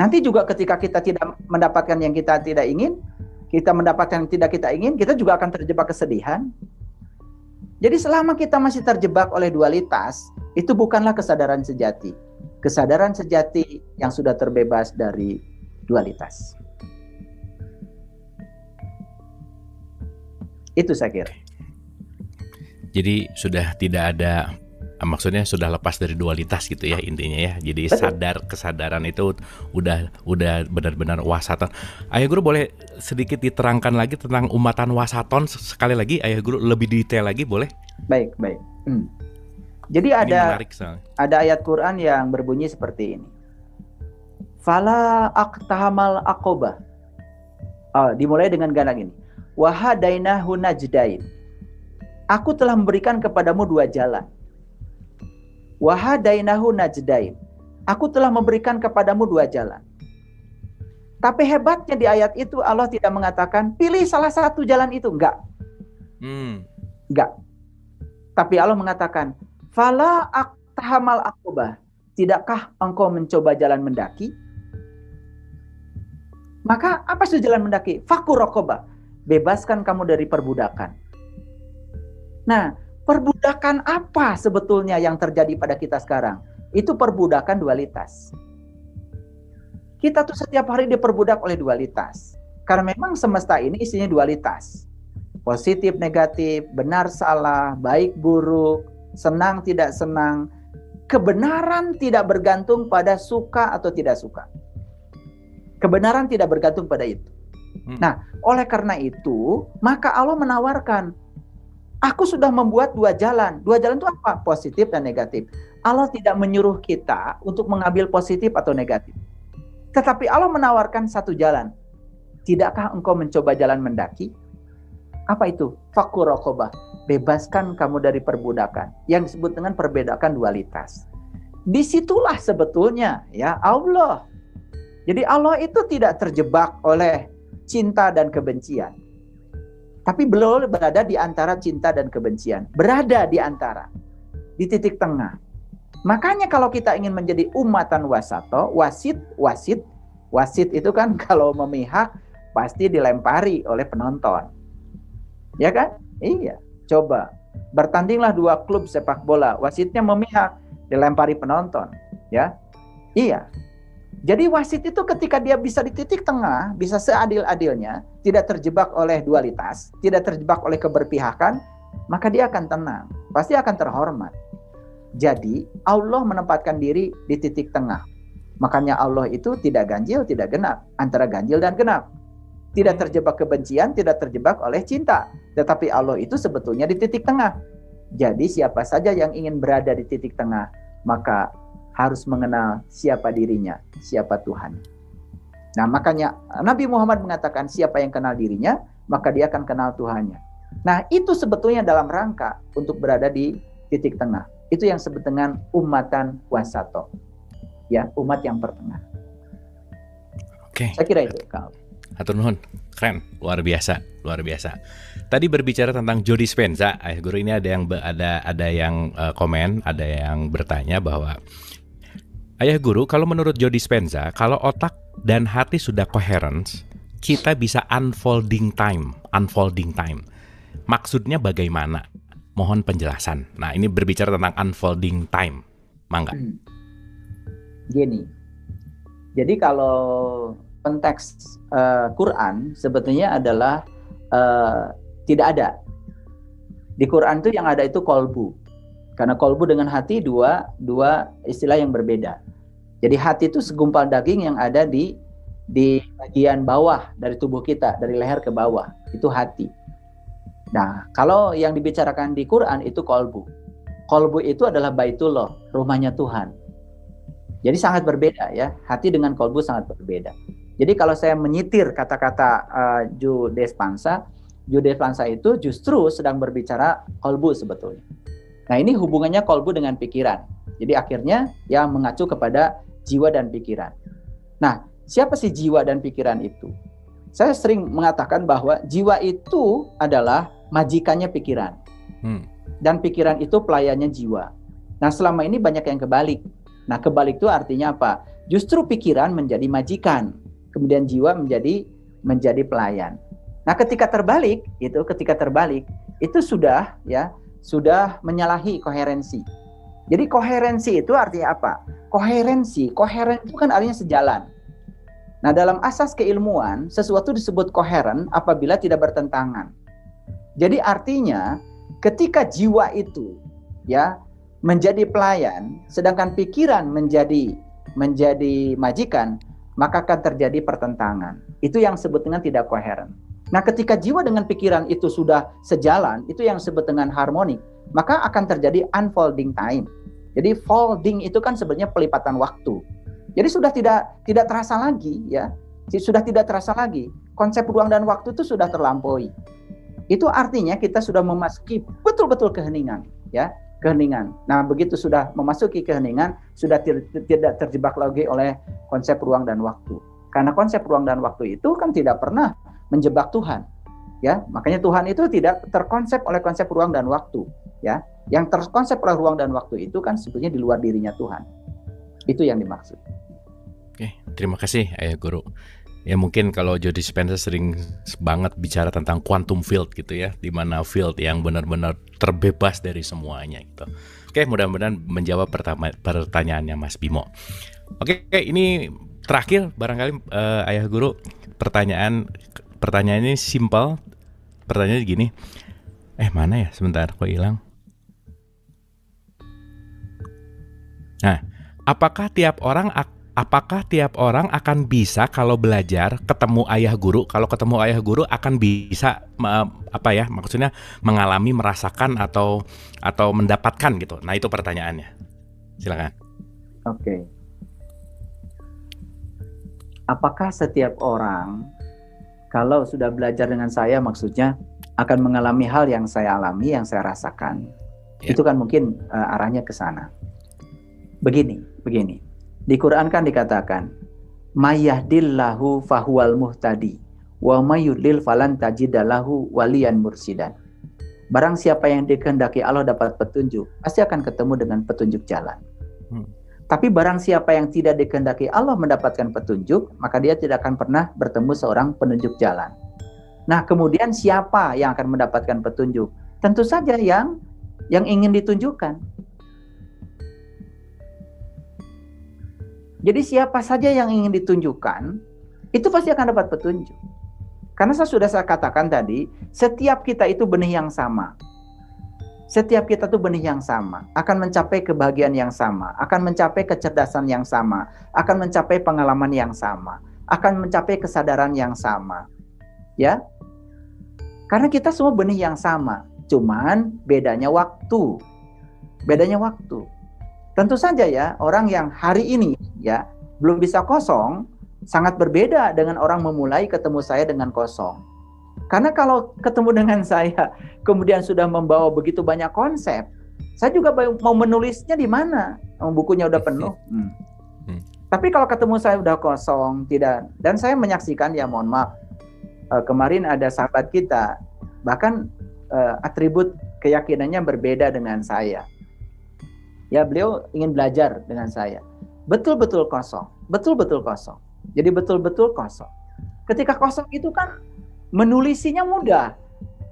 Nanti juga ketika kita tidak mendapatkan yang kita tidak ingin, kita mendapatkan yang tidak kita ingin, kita juga akan terjebak kesedihan. Jadi selama kita masih terjebak oleh dualitas, itu bukanlah kesadaran sejati. Kesadaran sejati yang sudah terbebas dari dualitas. Itu saya kira. Jadi sudah tidak ada, maksudnya sudah lepas dari dualitas gitu ya intinya ya. Jadi kesadaran itu udah benar-benar wasaton. Ayah Guru boleh sedikit diterangkan lagi tentang umatan wasaton sekali lagi Ayah Guru, lebih detail lagi boleh? Baik. Jadi ada ayat Quran yang berbunyi seperti ini. Fala aqtahamal aqobah. Dimulai dengan gana gini. Wahadainahu najdain. Aku telah memberikan kepadamu 2 jalan. Wahadainahu najdain. Aku telah memberikan kepadamu 2 jalan. Tapi hebatnya di ayat itu Allah tidak mengatakan pilih salah satu jalan itu, enggak. Enggak. Tapi Allah mengatakan fala aqtahamal aqobah. Tidakkah engkau mencoba jalan mendaki? Maka apa itu jalan mendaki? Fakur raqobah. Bebaskan kamu dari perbudakan. Nah, perbudakan apa sebetulnya yang terjadi pada kita sekarang? Itu perbudakan dualitas. Kita tuh setiap hari diperbudak oleh dualitas. Karena memang semesta ini isinya dualitas. Positif, negatif, benar, salah, baik, buruk, senang, tidak senang. Kebenaran tidak bergantung pada suka atau tidak suka. Kebenaran tidak bergantung pada itu. Nah, oleh karena itu, maka Allah menawarkan, aku sudah membuat 2 jalan. 2 jalan itu apa? Positif dan negatif. Allah tidak menyuruh kita untuk mengambil positif atau negatif. Tetapi Allah menawarkan 1 jalan. Tidakkah engkau mencoba jalan mendaki? Apa itu? Fakur raqobah. Bebaskan kamu dari perbudakan. Yang disebut dengan perbudakan dualitas. Disitulah sebetulnya ya Allah. Jadi Allah itu tidak terjebak oleh cinta dan kebencian. Tapi beliau berada di antara cinta dan kebencian. Berada di antara. Di titik tengah. Makanya kalau kita ingin menjadi umatan wasato, wasit itu kan kalau memihak pasti dilempari oleh penonton. Ya kan? Iya. Coba. Bertandinglah 2 klub sepak bola. Wasitnya memihak, dilempari penonton. Ya. Iya. Jadi wasit itu ketika dia bisa di titik tengah, bisa seadil-adilnya, tidak terjebak oleh dualitas, tidak terjebak oleh keberpihakan, maka dia akan tenang, pasti akan terhormat. Jadi Allah menempatkan diri di titik tengah. Makanya Allah itu tidak ganjil, tidak genap, antara ganjil dan genap. Tidak terjebak kebencian, tidak terjebak oleh cinta. Tetapi Allah itu sebetulnya di titik tengah. Jadi siapa saja yang ingin berada di titik tengah, maka harus mengenal siapa dirinya, siapa Tuhan. Nah, makanya Nabi Muhammad mengatakan siapa yang kenal dirinya, maka dia akan kenal Tuhannya. Nah, itu sebetulnya dalam rangka untuk berada di titik tengah. Itu yang disebut dengan ummatan wasato. Ya, umat yang pertengah. Oke. Saya kira itu, Kak. Hatur nuhun, keren, luar biasa, luar biasa. Tadi berbicara tentang Joe Dispenza, Ayah Guru, ini ada yang komen, ada yang bertanya bahwa Ayah Guru, kalau menurut Joe Dispenza, kalau otak dan hati sudah coherence, kita bisa unfolding time. Maksudnya bagaimana? Mohon penjelasan. Nah, ini berbicara tentang unfolding time, mangga. Gini, jadi kalau konteks Quran sebetulnya adalah tidak ada. Di Quran itu yang ada itu kolbu. Karena kolbu dengan hati dua istilah yang berbeda. Jadi hati itu segumpal daging yang ada di bagian bawah dari tubuh kita, dari leher ke bawah. Itu hati. Nah, kalau yang dibicarakan di Quran itu kolbu. Kolbu itu adalah Baitullah, rumahnya Tuhan. Jadi sangat berbeda ya. Hati dengan kolbu sangat berbeda. Jadi kalau saya menyitir kata-kata Joe Dispenza itu justru sedang berbicara kolbu sebetulnya. Nah, ini hubungannya kolbu dengan pikiran. Jadi akhirnya yang mengacu kepada jiwa dan pikiran. Nah, siapa sih jiwa dan pikiran itu? Saya sering mengatakan bahwa jiwa itu adalah majikannya pikiran. Dan pikiran itu pelayannya jiwa. Nah, selama ini banyak yang kebalik. Nah, kebalik itu artinya apa? Justru pikiran menjadi majikan. Kemudian jiwa menjadi pelayan. Nah, ketika terbalik itu sudah menyalahi koherensi. Jadi koherensi itu artinya apa? Koheren itu kan artinya sejalan. Nah, dalam asas keilmuan sesuatu disebut koheren apabila tidak bertentangan. Jadi artinya ketika jiwa itu menjadi pelayan, sedangkan pikiran menjadi majikan, maka akan terjadi pertentangan. Itu yang disebut dengan tidak koheren. Nah, ketika jiwa dengan pikiran itu sudah sejalan, itu yang disebut dengan harmonik, maka akan terjadi unfolding time. Jadi folding itu kan sebenarnya pelipatan waktu. Jadi sudah tidak terasa lagi ya. Sudah tidak terasa lagi. Konsep ruang dan waktu itu sudah terlampaui. Itu artinya kita sudah memasuki betul-betul keheningan ya. Keheningan. Nah, begitu sudah memasuki keheningan, sudah tidak terjebak lagi oleh konsep ruang dan waktu. Karena konsep ruang dan waktu itu kan tidak pernah menjebak Tuhan. Ya, makanya Tuhan itu tidak terkonsep oleh konsep ruang dan waktu, ya. Yang terkonsep oleh ruang dan waktu itu kan sebetulnya di luar dirinya Tuhan. Itu yang dimaksud. Oke, terima kasih Ayah Guru. Ya mungkin kalau Joe Dispenza sering banget bicara tentang quantum field gitu ya, di mana field yang benar-benar terbebas dari semuanya gitu. Oke, mudah-mudahan menjawab pertanyaannya Mas Bimo. Oke, ini terakhir barangkali Ayah Guru, pertanyaan ini simpel. Pertanyaannya gini. Mana ya? Sebentar, kok hilang? Nah, apakah tiap orang akan bisa kalau belajar ketemu Ayah Guru? Kalau ketemu Ayah Guru akan bisa maksudnya mengalami, merasakan atau mendapatkan gitu. Nah, itu pertanyaannya. Silakan. Oke. Apakah setiap orang kalau sudah belajar dengan saya maksudnya akan mengalami hal yang saya alami, yang saya rasakan? Ya. Itu kan mungkin arahnya ke sana. Begini. Di Quran kan dikatakan, "Mayahdillahu fahuwal muhtadi, wa mayudlil falan tajidalahu waliyan mursidan." Barang siapa yang dikehendaki Allah dapat petunjuk, pasti akan ketemu dengan petunjuk jalan. Tapi barang siapa yang tidak dikehendaki Allah mendapatkan petunjuk, maka dia tidak akan pernah bertemu seorang penunjuk jalan. Nah, kemudian siapa yang akan mendapatkan petunjuk? Tentu saja yang ingin ditunjukkan. Jadi siapa saja yang ingin ditunjukkan, itu pasti akan dapat petunjuk. Karena saya katakan tadi, setiap kita itu benih yang sama. Setiap kita tuh benih yang sama, akan mencapai kebahagiaan yang sama, akan mencapai kecerdasan yang sama, akan mencapai pengalaman yang sama, akan mencapai kesadaran yang sama. Ya. Karena kita semua benih yang sama, cuman bedanya waktu. Bedanya waktu. Tentu saja ya, orang yang hari ini ya belum bisa kosong sangat berbeda dengan orang memulai ketemu saya dengan kosong. Karena kalau ketemu dengan saya, kemudian sudah membawa begitu banyak konsep, saya juga mau menulisnya di mana? Bukunya udah penuh. Tapi kalau ketemu saya udah kosong, tidak. Dan saya menyaksikan, ya mohon maaf, kemarin ada sahabat kita, bahkan atribut keyakinannya berbeda dengan saya. Ya, beliau ingin belajar dengan saya. Betul-betul kosong. Betul-betul kosong. Jadi betul-betul kosong. Ketika kosong itu kan menulisinya mudah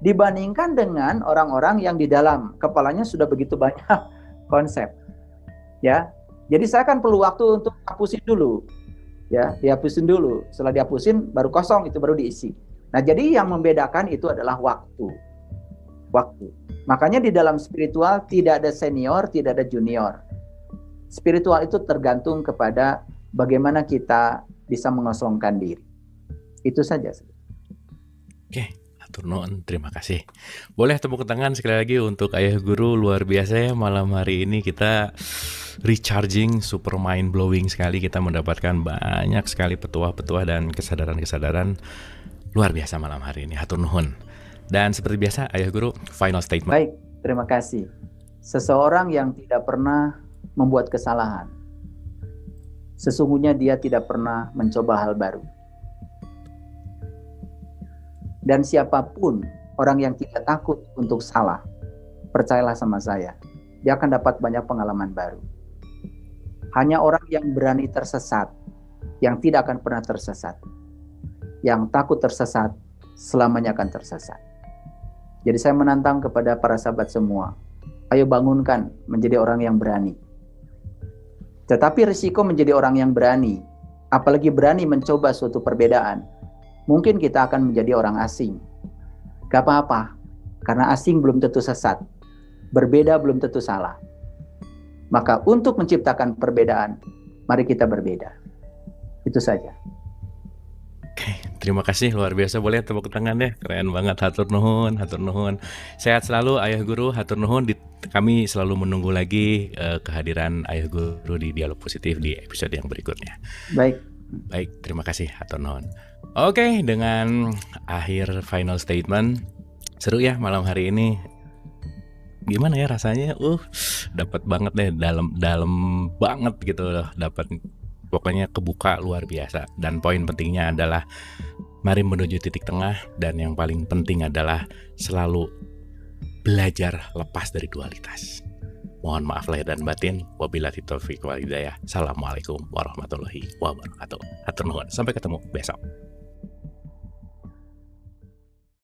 dibandingkan dengan orang-orang yang di dalam kepalanya sudah begitu banyak konsep. Ya. Jadi saya kan perlu waktu untuk hapusin dulu. Ya, dihapusin dulu. Setelah dihapusin baru kosong, itu baru diisi. Nah, jadi yang membedakan itu adalah waktu. Waktu. Makanya di dalam spiritual tidak ada senior, tidak ada junior. Spiritual itu tergantung kepada bagaimana kita bisa mengosongkan diri. Itu saja. Oke, hatur nuhun, terima kasih. Boleh tepuk tangan sekali lagi untuk Ayah Guru, luar biasa ya malam hari ini kita recharging, super mind blowing sekali, kita mendapatkan banyak sekali petuah-petuah dan kesadaran-kesadaran luar biasa malam hari ini, hatur nuhun. Dan seperti biasa Ayah Guru, final statement. Baik, terima kasih. Seseorang yang tidak pernah membuat kesalahan, sesungguhnya dia tidak pernah mencoba hal baru. Dan siapapun orang yang tidak takut untuk salah, percayalah sama saya, dia akan dapat banyak pengalaman baru. Hanya orang yang berani tersesat, yang tidak akan pernah tersesat. Yang takut tersesat, selamanya akan tersesat. Jadi saya menantang kepada para sahabat semua, ayo bangunkan menjadi orang yang berani. Tetapi risiko menjadi orang yang berani, apalagi berani mencoba suatu perbedaan, mungkin kita akan menjadi orang asing. Gak apa-apa, karena asing belum tentu sesat. Berbeda belum tentu salah. Maka untuk menciptakan perbedaan, mari kita berbeda. Itu saja. Oke, terima kasih, luar biasa. Boleh tepuk tangan deh, keren banget, hatur nuhun, hatur nuhun. Sehat selalu Ayah Guru, hatur nuhun. Kami selalu menunggu lagi kehadiran Ayah Guru di Dialog Positif di episode yang berikutnya. Baik, terima kasih, hatur nuhun. Oke, dengan akhir final statement, seru ya malam hari ini. Gimana ya rasanya? Dapat banget deh, dalam banget gitu loh, dapat pokoknya kebuka luar biasa. Dan poin pentingnya adalah mari menuju titik tengah, dan yang paling penting adalah selalu belajar lepas dari dualitas. Mohon maaf lahir dan batin. Wabillahi taufiq wal hidayah. Assalamualaikum warahmatullahi wabarakatuh. Hatur nuhun. Sampai ketemu besok.